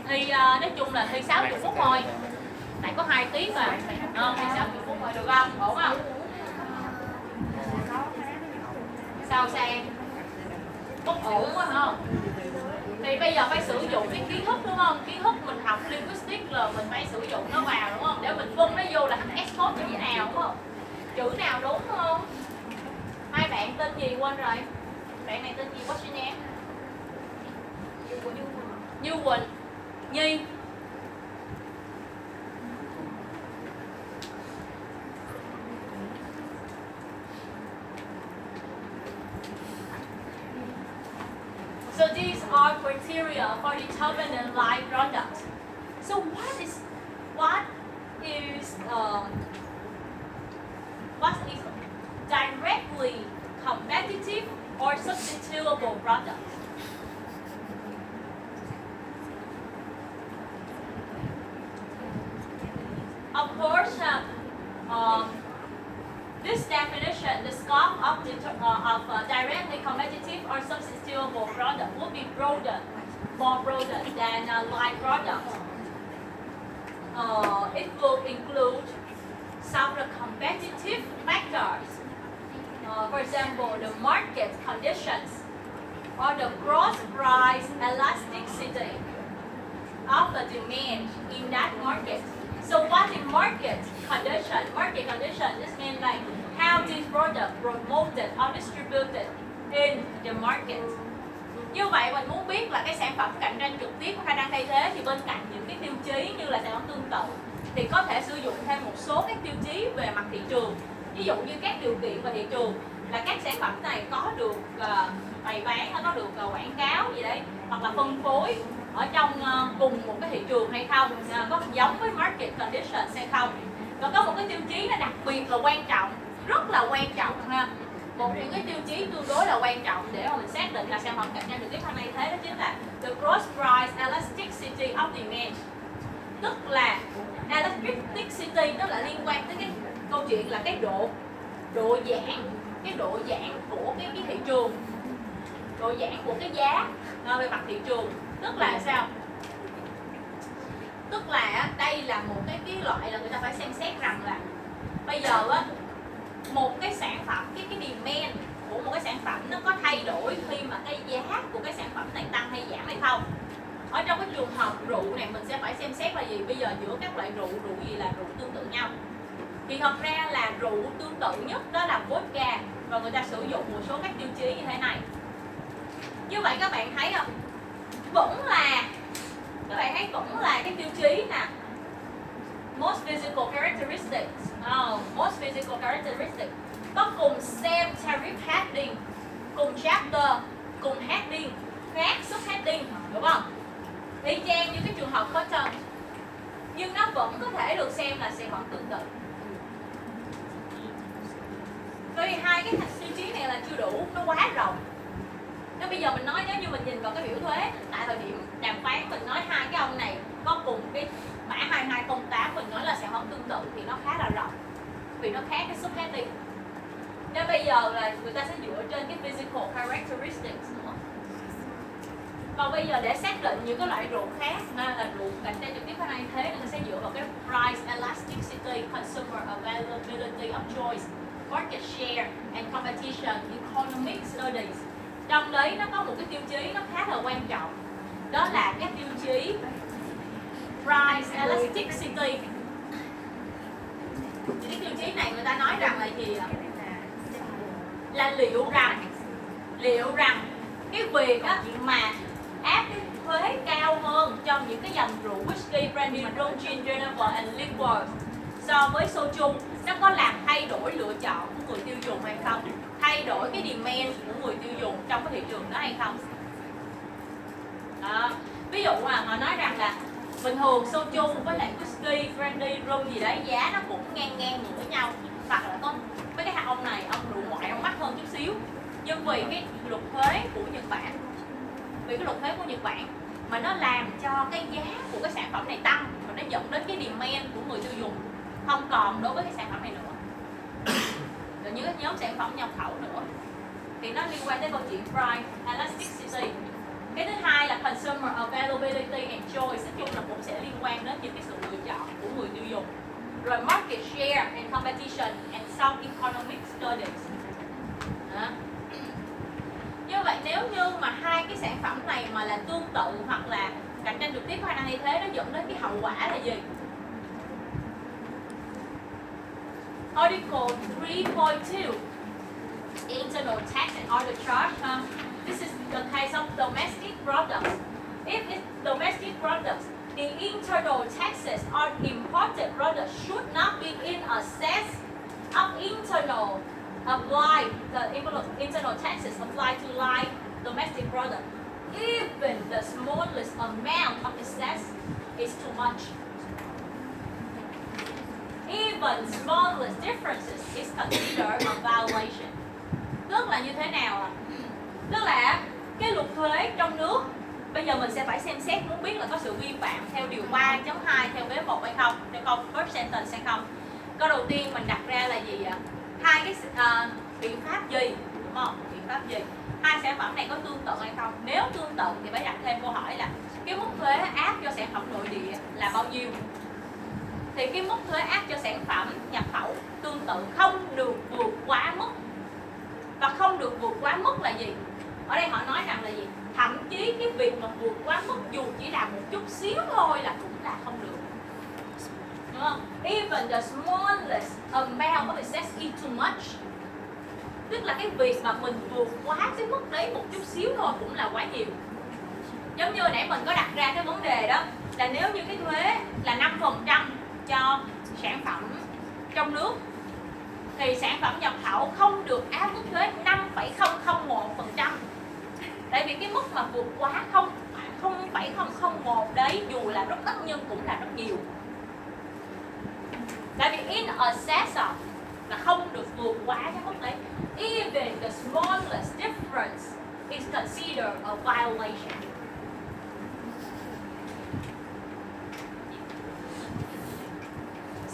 Thì nói chung là thi 60 phút thôi. Tại có 2 tiết mà. Thi 60 phút thôi được không? Ổn không? Sao Sang? Bất ổn quá không? Thì bây giờ phải sử dụng cái kiến thức đúng không? Kiến thức mình học linguistics là mình phải sử dụng nó vào đúng không? Để mình vung nó vô là HS code như thế nào đúng không? Chữ nào đúng không? Hai bạn tên gì quên rồi? Bạn này tên gì? What's your name? Như Quỳnh. Nhi. So these are criteria for determining live product. So what is directly competitive or substitutable product? Of course, this definition, the scope of directly competitive or substitutable product would be more broader than live product. It will include some of the competitive factors. For example, the market conditions or the cross price elasticity of the demand in that market. So what is market condition? Market condition, this means like how this product promoted or distributed in the market. Như vậy mình muốn biết là cái sản phẩm cạnh tranh trực tiếp có khả năng thay thế thì bên cạnh những cái tiêu chí như là sản phẩm tương tự thì có thể sử dụng thêm một số các tiêu chí về mặt thị trường. Ví dụ như các điều kiện về thị trường là các sản phẩm này có được bày bán, nó có được quảng cáo gì đấy, hoặc là phân phối ở trong cùng một cái thị trường hay không, có giống với market conditions hay không. Và có một cái tiêu chí nó đặc biệt là quan trọng, rất là quan trọng ha. Một những cái tiêu chí tương đối là quan trọng để mà mình xác định là sản phẩm cạnh tranh trực tiếp hay thay thế đó chính là the cross price elasticity of demand. Tức là elasticity nó là liên quan tới cái câu chuyện là cái độ giãn của cái thị trường, độ giãn của cái giá về mặt thị trường. Tức là sao? Tức là đây là một cái loại là người ta phải xem xét rằng là bây giờ á, một cái sản phẩm, cái demand của một cái sản phẩm nó có thay đổi khi mà cái giá của cái sản phẩm này tăng hay giảm hay không. Ở trong cái trường hợp rượu này mình sẽ phải xem xét là gì? Bây giờ giữa các loại rượu gì là rượu tương tự nhau? Thì thật ra là rượu tương tự nhất đó là vodka, và người ta sử dụng một số các tiêu chí như thế này. Như vậy các bạn thấy không? Vẫn là cái tiêu chí nè, most physical characteristics, most physical characteristics có cùng same tariff heading, cùng chapter, cùng heading, khác subheading, đúng không? Y chang như cái trường hợp cotton, nhưng nó vẫn có thể được xem là sản phẩm tương tự. Vì hai cái tiêu chí này là chưa đủ, nó quá rộng. Nên bây giờ mình nói nếu như mình nhìn vào cái biểu thuế tại thời điểm đàm phán, mình nói hai cái ông này có cùng cái mã 2208, mình nói là sản phẩm tương tự thì nó khá là rộng vì nó khác cái subheading. Nên bây giờ là người ta sẽ dựa trên cái physical characteristics nữa. Còn bây giờ để xác định những cái loại rượu khác là rượu cạnh tranh trực tiếp hay thay thế, người ta sẽ dựa vào cái price elasticity, consumer availability of choice, market share and competition economic studies. Trong đấy nó có một cái tiêu chí nó khá là quan trọng, đó là cái tiêu chí price elasticity. Cái tiêu chí này người ta nói rằng là gì ạ? Là liệu rằng cái việc á, mà áp cái thuế cao hơn trong những cái dòng rượu whisky, brandy, rum, gin, Geneva and liquor so với soju, nó có làm thay đổi lựa chọn của người tiêu dùng hay không, thay đổi cái demand của người tiêu dùng trong cái thị trường đó hay không. Đó. Ví dụ mà họ nói rằng là bình thường soju với lại whisky, brandy, rum gì đấy giá nó cũng ngang ngửa nhau, hoặc là có mấy cái ông này ông rượu ngoại ông mắc hơn chút xíu, nhưng vì cái luật thuế của Nhật Bản, mà nó làm cho cái giá của cái sản phẩm này tăng và nó dẫn đến cái demand của người tiêu dùng không còn đối với cái sản phẩm này nữa. Rồi những cái nhóm sản phẩm nhập khẩu nữa thì nó liên quan tới câu chuyện price elasticity. Cái thứ hai là consumer availability and choice, nói chung là cũng sẽ liên quan đến những cái sự lựa chọn của người tiêu dùng. Rồi market share and competition and some economic studies. Đó. Như vậy nếu như mà hai cái sản phẩm này mà là tương tự hoặc là cạnh tranh trực tiếp hay năng thay thế, nó dẫn đến cái hậu quả là gì? Article 3.2 Internal tax and arbitrage. This is the case of domestic products. If it's domestic products, the internal taxes on imported products should not be in excess of internal internal taxes applied to live domestic product. Even the smallest amount of excess is too much. Even smallest differences is considered a violation. Tức là như thế nào ạ? Tức là cái luật thuế trong nước bây giờ mình sẽ phải xem xét muốn biết là có sự vi phạm theo điều 3.2 theo vế 1 hay không, theo câu first sentence hay không. Câu đầu tiên mình đặt ra là gì ạ? Hai cái biện pháp gì, đúng không? Biện pháp gì? Hai sản phẩm này có tương tự hay không? Nếu tương tự thì phải đặt thêm câu hỏi là cái mức thuế áp cho sản phẩm nội địa là bao nhiêu? Thì cái mức thuế áp cho sản phẩm nhập khẩu tương tự không được vượt quá mức. Và không được vượt quá mức là gì? Ở đây họ nói rằng là gì? Thậm chí cái việc mà vượt quá mức dù chỉ là một chút xíu thôi là cũng là không được. Đúng không? Even the smallest amount of excess is too much. Tức là cái việc mà mình vượt quá cái mức đấy một chút xíu thôi cũng là quá nhiều. Giống như nãy mình có đặt ra cái vấn đề đó là nếu như cái thuế là 5% cho sản phẩm trong nước thì sản phẩm nhập khẩu không được áp mức thuế 5,001%. Tại vì cái mức mà vượt quá 0,001 đấy dù là rất ít nhưng cũng là rất nhiều. Tại vì in excess of là không được vượt quá cái mức đấy. Even the smallest difference is considered a violation.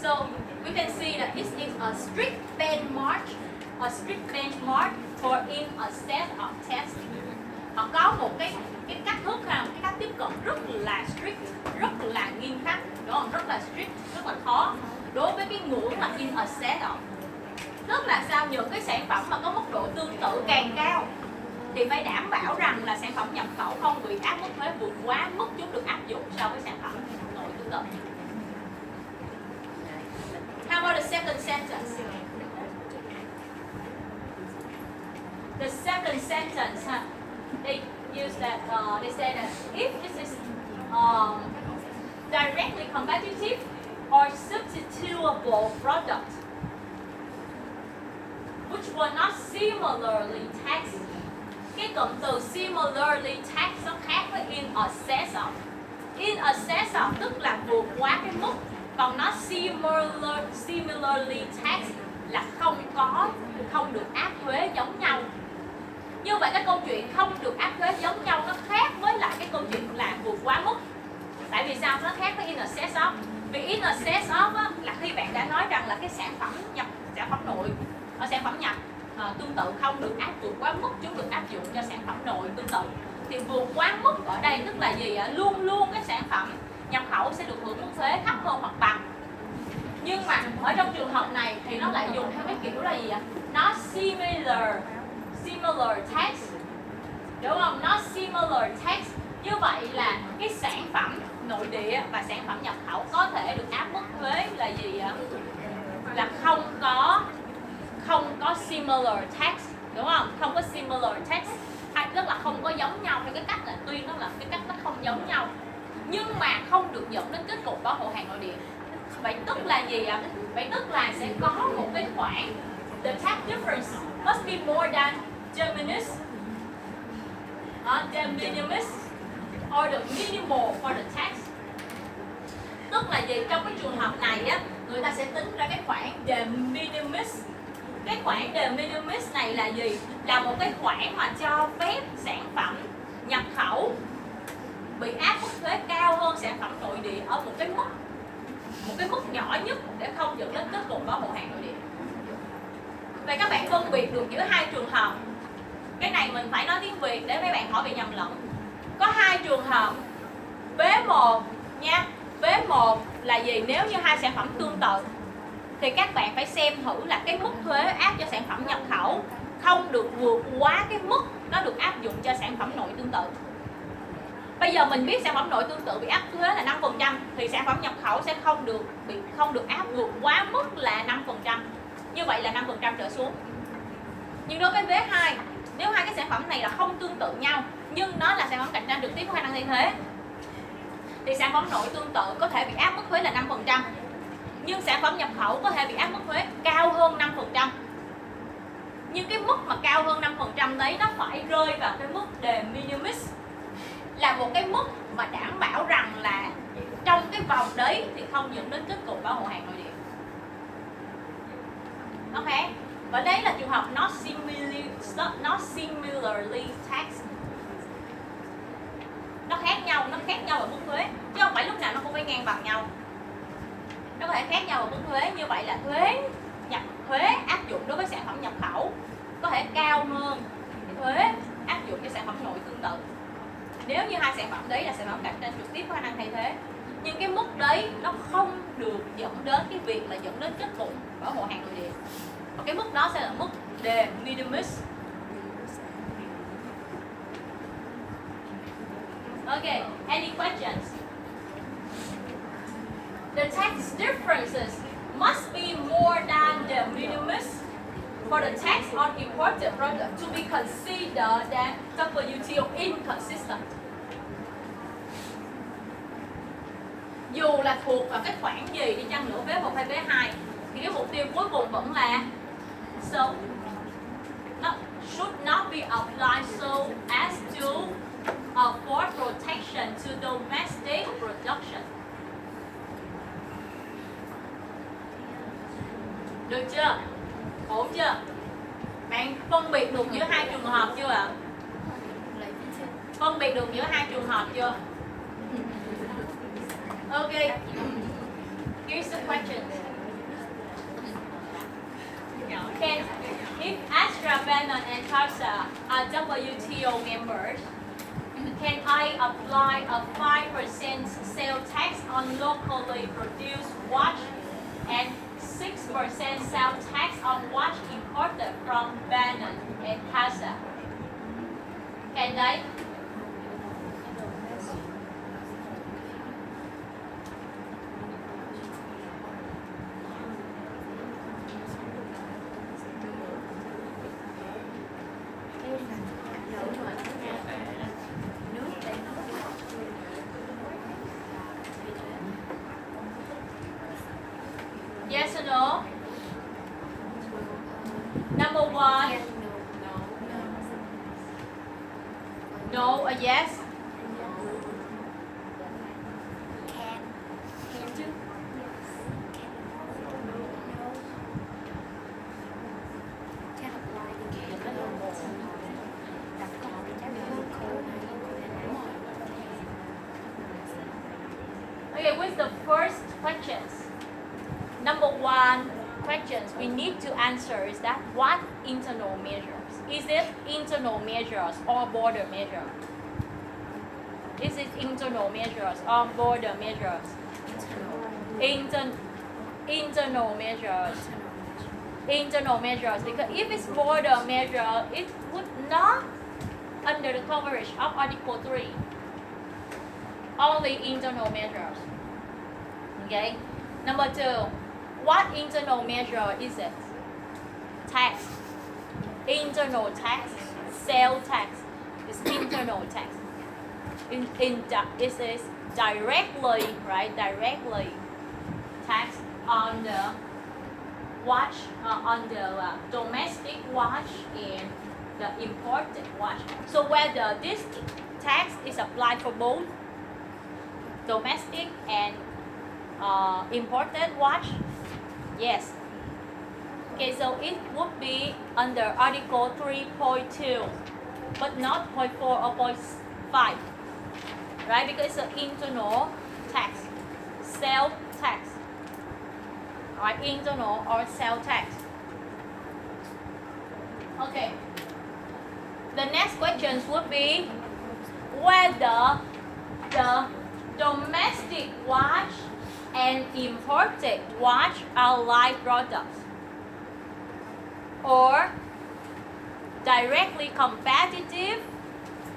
So we can see that this is a strict benchmark for in excess of tax. Họ có một cái cách thức hay cái cách tiếp cận rất là strict, rất là nghiêm khắc, đúng không? Rất là strict, rất là khó đối với cái ngưỡng mà in excess of. Tức là sao? Những cái sản phẩm mà có mức độ tương tự càng cao thì phải đảm bảo rằng là sản phẩm nhập khẩu không bị áp mức thuế vượt quá mức chúng được áp dụng so với sản phẩm nội tương tự. How about the second sentence? The second sentence, they use that. They say that if this is directly competitive or substitutable product, which were not similarly taxed. Cái cụm từ similarly taxed nó khác với in excess of. In excess of tức là vượt quá cái mức, còn nó similarly taxed là không được áp thuế giống nhau. Như vậy cái câu chuyện không được áp thuế giống nhau nó khác với lại cái câu chuyện là vượt quá mức. Tại vì sao nó khác với in excess of? Vì in excess of á, là khi bạn đã nói rằng là cái sản phẩm nội, sản phẩm nhập tương tự không được áp vượt quá mức chúng được áp dụng cho sản phẩm nội tương tự. Thì vượt quá mức ở đây tức là gì ạ? Luôn luôn cái sản phẩm nhập khẩu sẽ được hưởng mức thuế thấp hơn hoặc bằng. Nhưng mà ở trong trường hợp này thì nó lại dùng theo cái kiểu là gì ạ? Nó similar tax, đúng không? Nó similar tax. Như vậy là cái sản phẩm nội địa và sản phẩm nhập khẩu có thể được áp mức thuế là gì ạ? Là không có similar tax, đúng không? Không có similar tax, hay tức là không có giống nhau theo cái cách là tuyên nó là cái cách nó không giống nhau, nhưng mà không được dẫn đến kết cục bảo hộ hàng nội địa. Vậy tức là gì ạ? Vậy tức là sẽ có một cái khoản, the tax difference must be more than de minimis or the minimal for the tax. Tức là gì? Trong cái trường hợp này á, người ta sẽ tính ra cái khoản de minimis. Cái khoản de minimis này là gì? Là một cái khoản mà cho phép sản phẩm nhập khẩu bị áp mức thuế cao hơn sản phẩm nội địa ở một cái mức nhỏ nhất để không dẫn đến kết cục bảo hộ hàng nội địa. Vậy các bạn phân biệt được giữa hai trường hợp. Cái này mình phải nói tiếng Việt để mấy bạn khỏi bị nhầm lẫn. Có hai trường hợp. Vế 1 nha. Vế 1 là gì? Nếu như hai sản phẩm tương tự thì các bạn phải xem thử là cái mức thuế áp cho sản phẩm nhập khẩu không được vượt quá cái mức nó được áp dụng cho sản phẩm nội tương tự. Bây giờ mình biết sản phẩm nội tương tự bị áp thuế là 5% thì sản phẩm nhập khẩu sẽ không được áp vượt quá mức là 5%. Như vậy là 5% trở xuống. Nhưng đối với vế 2, nếu hai cái sản phẩm này là không tương tự nhau nhưng nó là sản phẩm cạnh tranh trực tiếp có khả năng thay thế thì sản phẩm nội tương tự có thể bị áp mức thuế là 5%. Nhưng sản phẩm nhập khẩu có thể bị áp mức thuế cao hơn 5%. Nhưng cái mức mà cao hơn 5% đấy nó phải rơi vào cái mức de minimis, là một cái mức mà đảm bảo rằng là trong cái vòng đấy thì không dẫn đến kết cục bảo hộ hàng nội địa. Ok. Và đấy là trường hợp not similarly taxed. Nó khác nhau ở mức thuế chứ không phải lúc nào nó cũng phải ngang bằng nhau. Nó có thể khác nhau ở mức thuế. Như vậy là thuế áp dụng đối với sản phẩm nhập khẩu có thể cao hơn thuế áp dụng cho sản phẩm nội tương tự nếu như hai sản phẩm đấy là sản phẩm cạnh tranh trực tiếp có khả năng thay thế. Nhưng cái mức đấy nó không được dẫn đến cái việc là dẫn đến kết cục bảo hộ hàng nội địa. Và cái mức đó sẽ là mức de minimis. Okay, any questions? The tax differences must be more than the minimis for the tax on imported products to be considered as WTO inconsistent. Dù là thuộc vào cái khoản gì đi chăng nữa, vế 1 hay vế 2 thì cái mục tiêu cuối cùng vẫn là should not be applied so as to afford protection to domestic production. Được chưa? Ổn chưa? Bạn phân biệt được giữa hai trường hợp chưa ạ? Phân biệt được giữa hai trường hợp chưa? Okay. Here's the question. If Astra, Benon, and CASA are WTO members, can I apply a 5% sales tax on locally produced watch and 6% sales tax on watch imported from Benon and CASA? Can they? Yes or no? Number one. No or yes? Okay, with the first questions. Number one questions we need to answer is that what internal measures? Is it internal measures or border measures? Is it internal measures or border measures? Internal measures. Internal measures, because if it's border measure, it would not under the coverage of Article 3. Only internal measures. Okay. Number two. What internal measure is it? Tax. Internal tax. Sales tax. It's internal tax. It is directly, right? Directly tax on the watch, on the domestic watch and the imported watch. So whether this tax is applied for both domestic and imported watch, yes. Okay, so it would be under Article 3.2, but not 0.4 or 0.5, right? Because it's an internal tax, sales tax, right? Internal or sales tax. Okay. The next questions would be whether the domestic watch and imported watch are like products or directly competitive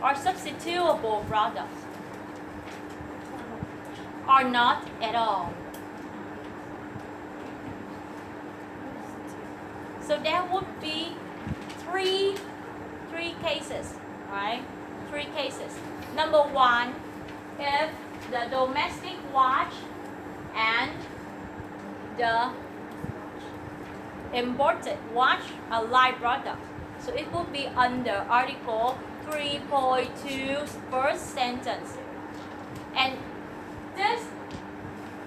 or substitutable products or not at all. So there would be three cases, right? Three cases. Number one, if the domestic watch and the imported watch are like products. So it would be under Article 3.2 first sentence. And this,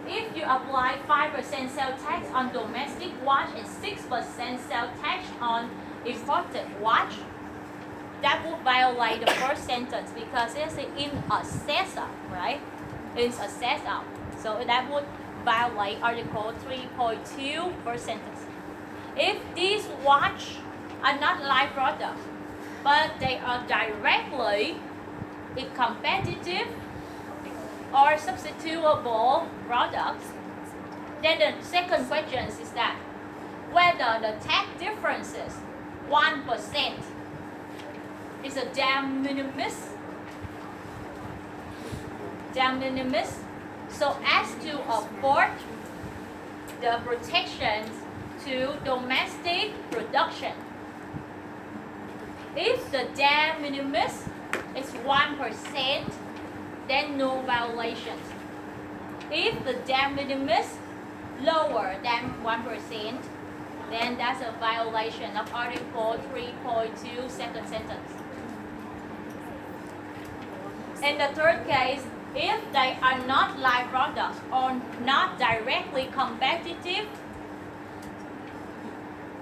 if you apply 5% sales tax on domestic watch and 6% sales tax on imported watch, that would violate the first sentence because it's in a setup, right? It's a setup. So that would violate Article 3.2 first sentence. If these watch are not like products, but they are directly competitive or substitutable products, then the second question is that whether the tax differences 1% is a de minimis, so as to afford the protections to domestic production. If the de minimis is 1%, then no violations. If the de minimis lower than 1%, then that's a violation of Article 3.2 second sentence. In the third case, if they are not like products or not directly competitive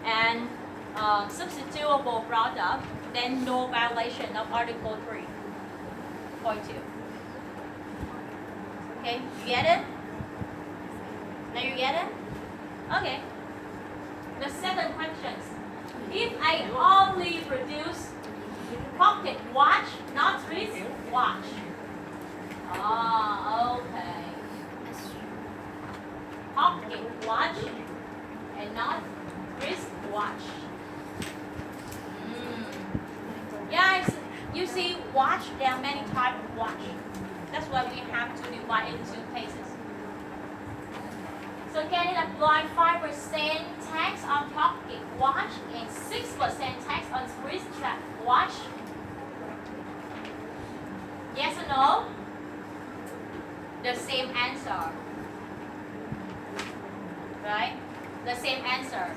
and substitutable product, then no violation of Article 3.2. Okay, you get it? Now you get it? Okay. The second question. If I only produce pocket watch, not wrist watch. Okay. Pocket watch and not wrist watch. Yeah, you see, watch, there are many types of watch. That's why we have to divide into two cases. So can it apply 5% tax on pocket watch and 6% tax on wrist watch? Yes or no? The same answer. Right? The same answer.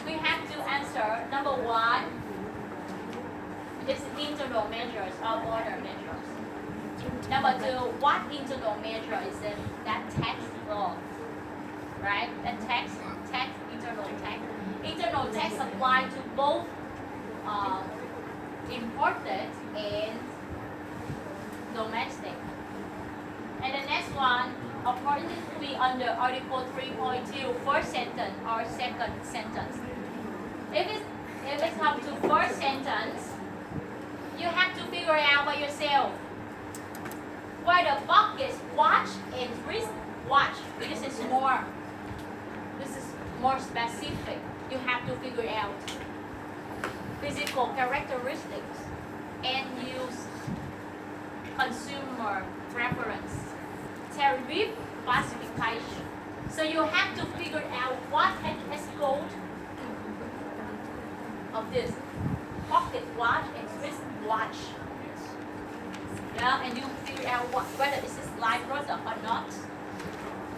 We have to answer number one is internal measures or border measures. Number two, what internal measure is it? That tax law. Right? That tax, internal tax. Internal tax apply to both imported and domestic. And the next one, of course, it will be under Article 3.2, first sentence or second sentence. If it comes to first sentence, you have to figure it out by yourself. Whether pocket watch and wrist watch, this is more specific. You have to figure out physical characteristics and use consumer preference, tariff classification. So you have to figure out what HS code of this pocket watch and wrist watch. Yeah, and you figure out whether this is live product or not.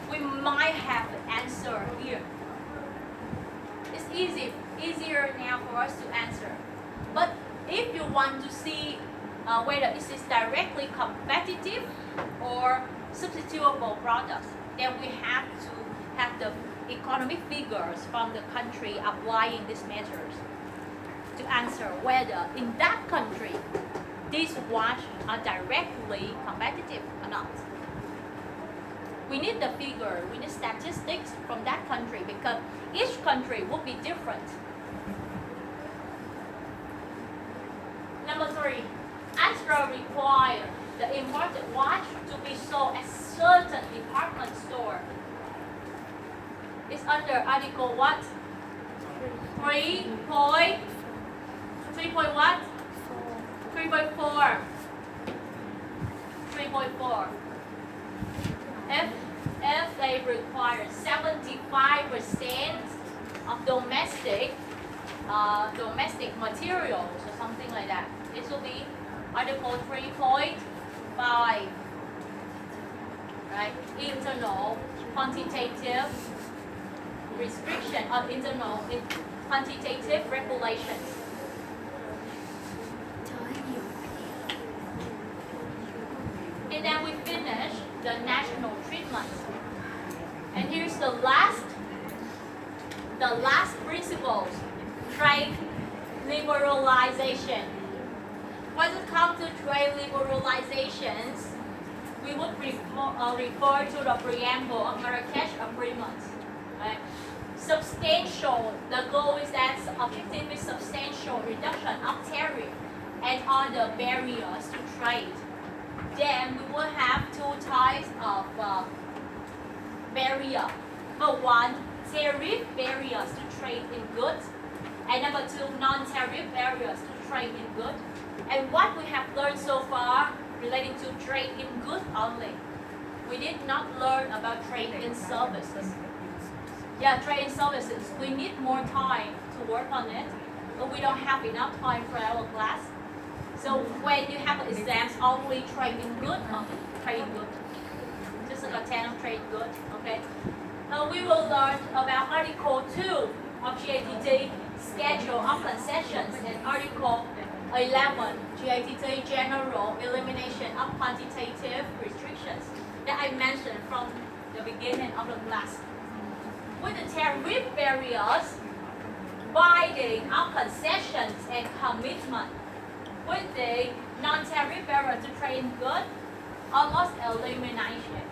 We might I have the answer here. It's easier now for us to answer. But if you want to see whether it is directly competitive or substitutable products, then we have to have the economic figures from the country applying these measures to answer whether in that country these watches are directly competitive or not. We need the figure, we need statistics from that country because each country would be different. Number 3, Astra require the imported watch to be sold at certain department store. It's under article what? 3 point what? 3.4. 3.4. If they require 75% of domestic materials or something like that, it will be article 3.5. Right? Internal quantitative restriction or internal quantitative regulations. And then we finish the national treatment. And here's the last principles, trade liberalization. When it comes to trade liberalizations, we would refer to the preamble of Marrakesh Agreement. Right? Substantial, the goal is that objective is substantial reduction of tariff and other barriers to trade. Then we will have 2 types of barrier. Number 1, tariff barriers to trade in goods, and number 2, non-tariff barriers to trade in goods. And what we have learned so far relating to trade in goods only. We did not learn about trade in services. Yeah, trade in services. We need more time to work on it, but we don't have enough time for our class. So when you have exams, only trade in goods, trade in goods. Just like a 10 of trade goods, okay? We will learn about Article 2 of GATT, Schedule of Concessions, and Article 11, GATT, General Elimination of Quantitative Restrictions that I mentioned from the beginning of the class. With the tariff barriers, binding of concessions and commitment. With the non-tariff barrier to trade in goods, almost elimination.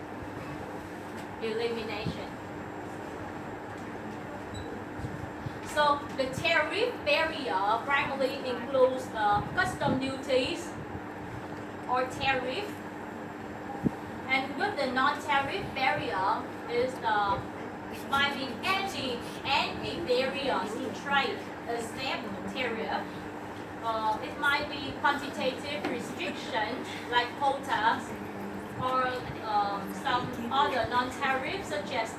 So the tariff barrier primarily includes custom duties or tariff, and with the non-tariff barrier is might be any barriers to trade except tariff. It might be quantitative restrictions like quotas or some other non-tariff such as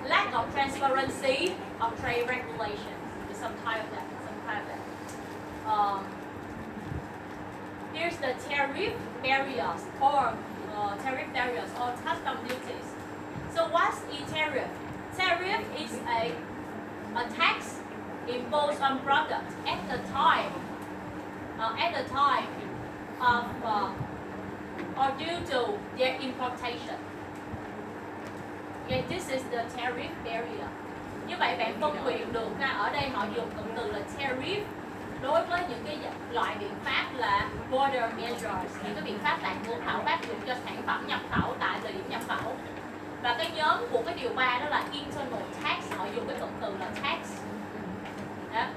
lack of transparency of trade regulations. Some type of that. Here's the tariff barriers or custom duties. So what's a tariff? Tariff is a tax imposed on products at the time of or due to their importation. Okay, this is the tariff barrier. Như vậy bạn phân biệt được ra ở đây họ dùng cụm từ là tariff đối với những cái loại biện pháp là border measures, những cái biện pháp tại cửa khẩu áp dụng cho sản phẩm nhập khẩu tại thời điểm nhập khẩu. Và cái nhóm của cái điều 3 đó là internal tax, họ dùng cái cụm từ là tax. Yeah.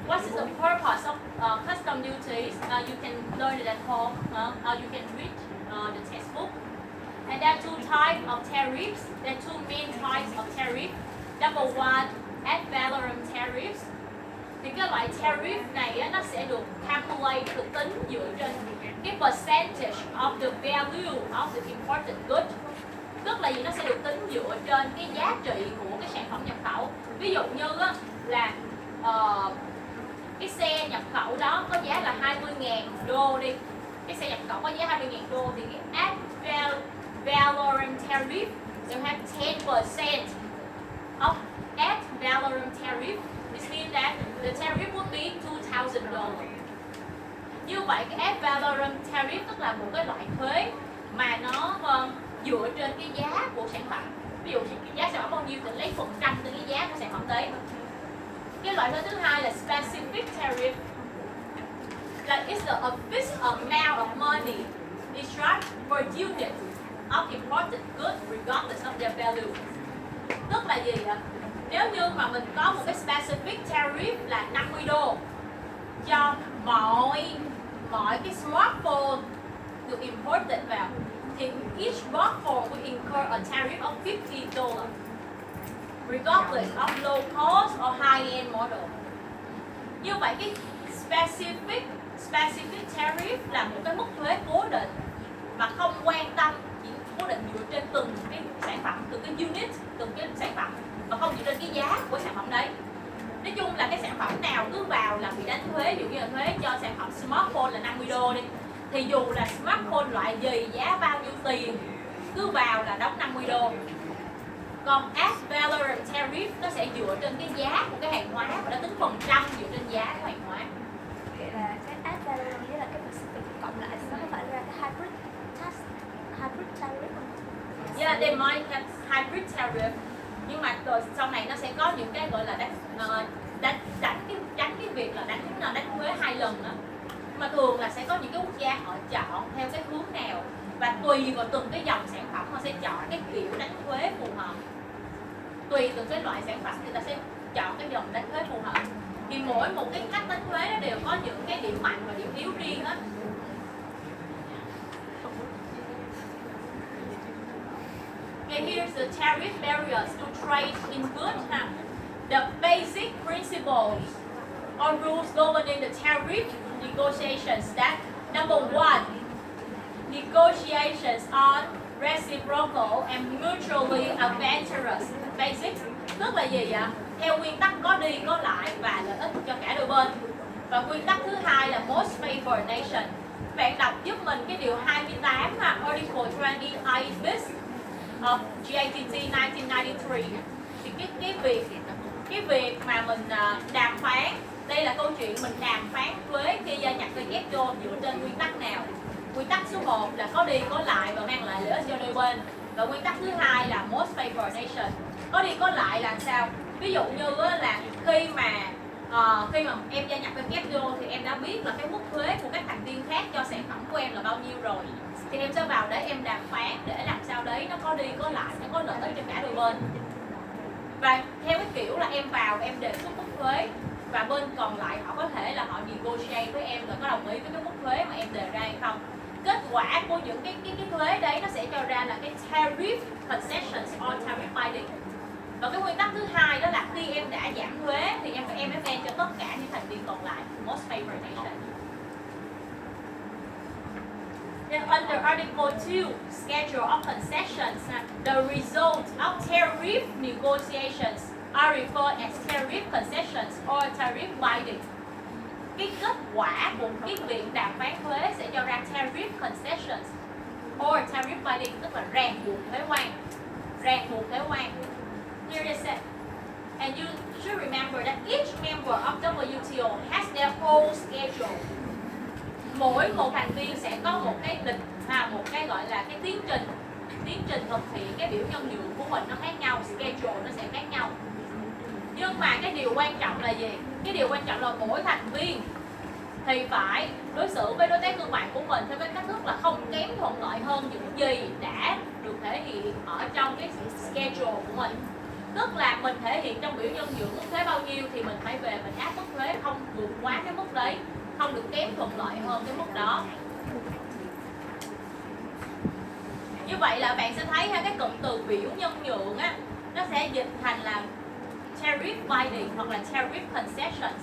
What is the purpose of custom duties? You can learn it at home, or you can read the textbook. And there are 2 types of tariffs. There are 2 main types of tariff. Number 1, ad valorem tariffs. Thì cái loại tariff này á, nó sẽ được calculate, được tính dựa trên cái percentage of the value of the imported good. Tức là gì? Nó sẽ được tính dựa trên cái giá trị của cái sản phẩm nhập khẩu. Ví dụ như á, là cái xe nhập khẩu đó có giá là 20.000 đô đi. Cái xe nhập khẩu có giá 20.000 đô thì cái ad valorem tariff they have 10% of ad valorem tariff. This means that the tariff would be $2,000. Như vậy cái ad valorem tariff tức là một cái loại thuế mà nó dựa trên cái giá của sản phẩm. Ví dụ cái giá sản phẩm bao nhiêu thì lấy phần trăm từ cái giá của sản phẩm đấy. Cái loại thuế thứ hai là specific tariff. That is a fixed amount of money is charged for unit of imported goods regardless of their value. Tức là gì ạ? Nếu như mà mình có một cái specific tariff là $50 cho mọi cái smartphone được imported vào, thì each smartphone will incur a tariff of $50 regardless of low cost or high-end model. Như vậy cái specific tariff là một cái mức thuế cố định mà không quan tâm, chỉ cố định dựa trên từng cái sản phẩm, từng cái unit, từng cái sản phẩm mà không dựa trên cái giá của sản phẩm đấy. Nói chung là cái sản phẩm nào cứ vào là bị đánh thuế, ví dụ như là thuế cho sản phẩm smartphone là $50 đi, thì dù là smartphone loại gì, giá bao nhiêu tiền, cứ vào là đóng $50. Còn ad valorem tariff nó sẽ dựa trên cái giá của cái hàng hóa và nó tính phần trăm dựa trên giá của hàng hóa. Vậy là cái ad valorem với là cái specific cộng lại thì nó có phải ra cái hybrid tariff không? Yeah, they might have hybrid tariff, nhưng mà rồi sau này nó sẽ có những cái gọi là tránh cái việc là đánh thuế 2 lần đó. Mà thường là sẽ có những cái quốc gia họ chọn theo cái hướng nào và tùy vào từng cái dòng sản phẩm họ sẽ chọn cái kiểu đánh thuế phù hợp. Tùy từng cái loại sản phẩm thì ta sẽ chọn cái dòng đánh thuế phù hợp. Thì mỗi một cái cách đánh thuế nó đều có những cái điểm mạnh và điểm yếu riêng hết. Okay, here's the tariff barriers to trade in goods. The basic principles or rules governing the tariff negotiations. That number one, negotiations are reciprocal and mutually advantageous. Basic tức là gì vậy? Theo nguyên tắc có đi có lại và lợi ích cho cả đôi bên. Và nguyên tắc thứ hai là most favored nation. Bạn đọc giúp mình cái điều 28 Article 28 bis of GATT 1993. Thì cái việc mà mình đàm phán, đây là câu chuyện mình đàm phán thuế khi gia nhập WTO dựa trên nguyên tắc nào? Nguyên tắc số 1 là có đi có lại và mang lại lợi ích cho đôi bên. Và nguyên tắc thứ hai là most favored nation. Có đi có lại là sao? Ví dụ như là khi mà em gia nhập WTO thì em đã biết là cái mức thuế của các thành viên khác cho sản phẩm của em là bao nhiêu rồi, thì em sẽ vào đấy em đàm phán để làm sao đấy nó có đi có lại, nó có lợi ích cho cả đôi bên. Và theo cái kiểu là em vào em đề xuất mức thuế và bên còn lại họ có thể là họ negotiate với em rồi có đồng ý với cái mức thuế mà em đề ra hay không. Kết quả của những cái thuế đấy nó sẽ cho ra là cái tariff concessions or tariff binding. Và cái nguyên tắc thứ hai đó là khi em đã giảm thuế thì em phải MFN cho tất cả những thành viên còn lại, most favored nation. Then under Article 2, Schedule of Concessions, the result of tariff negotiations are referred as tariff concessions or tariff binding. Cái kết quả của cái việc đàm phán thuế sẽ cho ra tariff concessions or tariff binding, tức là ràng buộc thuế quan. Here it said, and you should remember that each member of WTO has their own schedule. Mỗi một thành viên sẽ có một cái lịch, một cái gọi là cái tiến trình thực hiện cái biểu nhân nhượng của mình nó khác nhau, schedule nó sẽ khác nhau. Nhưng mà cái điều quan trọng là gì? Cái điều quan trọng là mỗi thành viên thì phải đối xử với đối tác thương mại của mình theo cái cách thức là không kém thuận lợi hơn những gì đã được thể hiện ở trong cái schedule của mình. Tức là mình thể hiện trong biểu nhân nhượng mức thuế bao nhiêu thì mình phải về mình áp mức thuế không vượt quá cái mức đấy, không được kém thuận lợi hơn cái mức đó. Như vậy là bạn sẽ thấy cái cụm từ biểu nhân nhượng á, nó sẽ dịch thành là tariff binding hoặc là tariff concessions.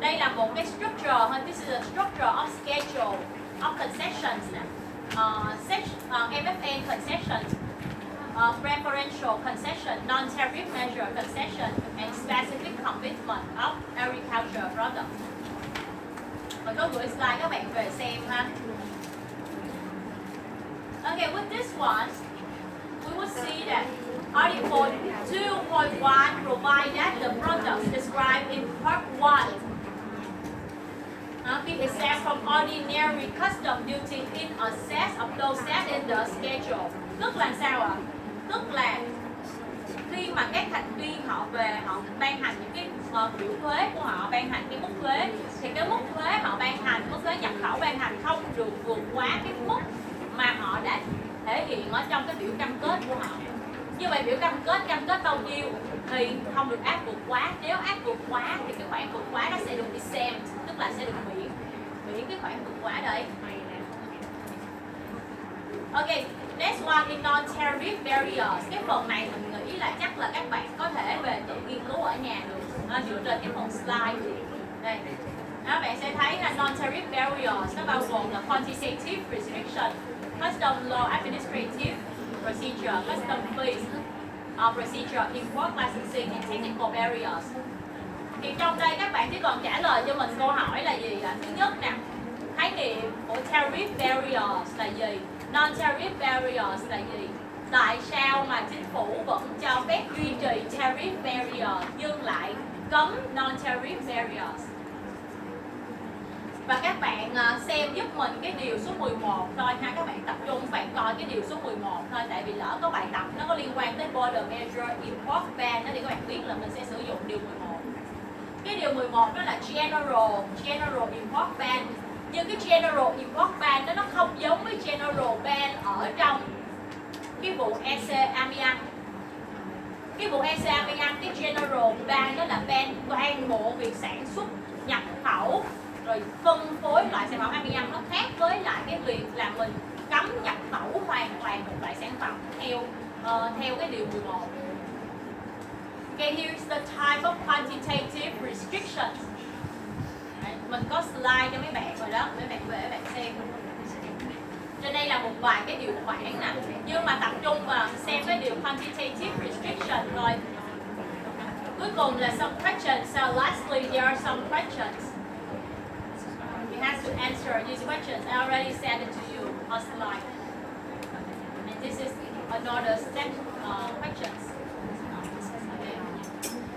Đây là một cái structure, this is a structure of schedule of concessions, MFN concessions, preferential concession, non-tariff measure concession, and specific commitment of agriculture products. Mình có gửi slide các bạn về xem ha. Okay, with this one, we will see that Article 2.1 provides that the products described in Part 1 be exempt from ordinary custom duty in excess of those set in the schedule. Tức là sao ạ? Tức là khi mà các thành viên họ về họ ban hành những cái biểu thuế của họ, ban hành cái mức thuế, thì cái mức thuế họ ban hành, mức thuế nhập khẩu ban hành không được vượt quá cái mức mà họ đã thể hiện ở trong cái biểu cam kết của họ. Như vậy biểu cam kết bao nhiêu thì không được áp vượt quá. Nếu áp vượt quá thì cái khoản vượt quá nó sẽ được exempt, tức là sẽ được miễn cái khoản vượt quá đấy. Ok, next one is non-tariff barriers. Cái phần này mình nghĩ là chắc là các bạn có thể về tự nghiên cứu ở nhà được dựa trên cái phần slide đây. Đó, bạn sẽ thấy là non-tariff barriers nó bao gồm là quantitative restriction, custom law administrative procedure, custom fees, procedure, import licensing and technical barriers. Thì trong đây các bạn chỉ cần trả lời cho mình câu hỏi là gì ạ? Thứ nhất nè, khái niệm của tariff barriers là gì? Non-tariff barriers là gì? Tại sao mà chính phủ vẫn cho phép duy trì tariff barrier nhưng lại cấm non-tariff barriers? Và các bạn xem giúp mình cái điều số 11 thôi ha, các bạn tập trung các bạn coi cái điều số 11 thôi, tại vì lỡ có bài tập nó có liên quan tới border measure import ban đó thì các bạn biết là mình sẽ sử dụng điều 11. Cái điều 11 đó là general import ban. Nhưng cái general import ban đó nó không giống với general ban ở trong cái vụ EC amiant. Cái vụ EC amiant, cái general ban đó là ban toàn bộ việc sản xuất, nhập khẩu rồi phân phối loại sản phẩm amiant. Nó khác với lại cái việc là mình cấm nhập khẩu hoàn toàn một loại sản phẩm theo cái điều 11. Okay, here's the type of quantitative restrictions. Mình có slide cho mấy bạn rồi đó, mấy bạn về bạn xem. Trên đây là một vài cái điều khoản nè, nhưng mà tập trung vào xem cái điều quantitative restriction rồi. Cuối cùng là some questions. So lastly, there are some questions. You have to answer these questions. I already sent it to you on slide. And this is another step questions.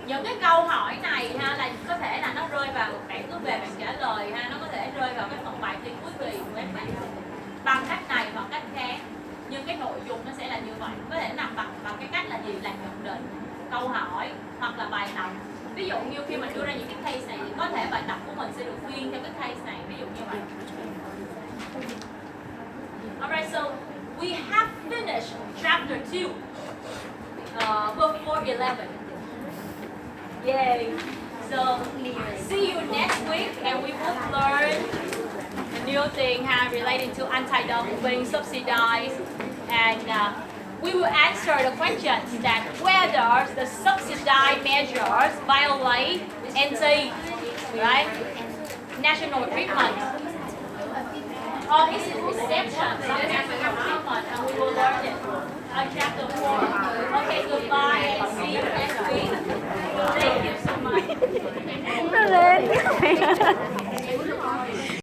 Những cái câu hỏi này ha là có thể là nó rơi vào bạn cứ về bạn trả lời ha, nó có thể rơi vào cái phần bài thi cuối kỳ của các bạn bằng cách này hoặc cách khác, nhưng cái nội dung nó sẽ là như vậy. Có thể nằm bằng cái cách là gì, là nhận định, câu hỏi hoặc là bài tập. Ví dụ như khi mình đưa ra những cái case này thì có thể bài tập của mình sẽ được phiên theo cái case này, ví dụ như vậy. Alright, so we have finished chapter 2 before 11. Yay! So see you next week, and we will learn a new thing relating to anti-dumping, subsidized, and we will answer the questions that whether the subsidized measures violate NT, right? National treatment, or is it exception to national treatment, and we will learn it on chapter 4. Okay, goodbye and see you next week. Thank you so much.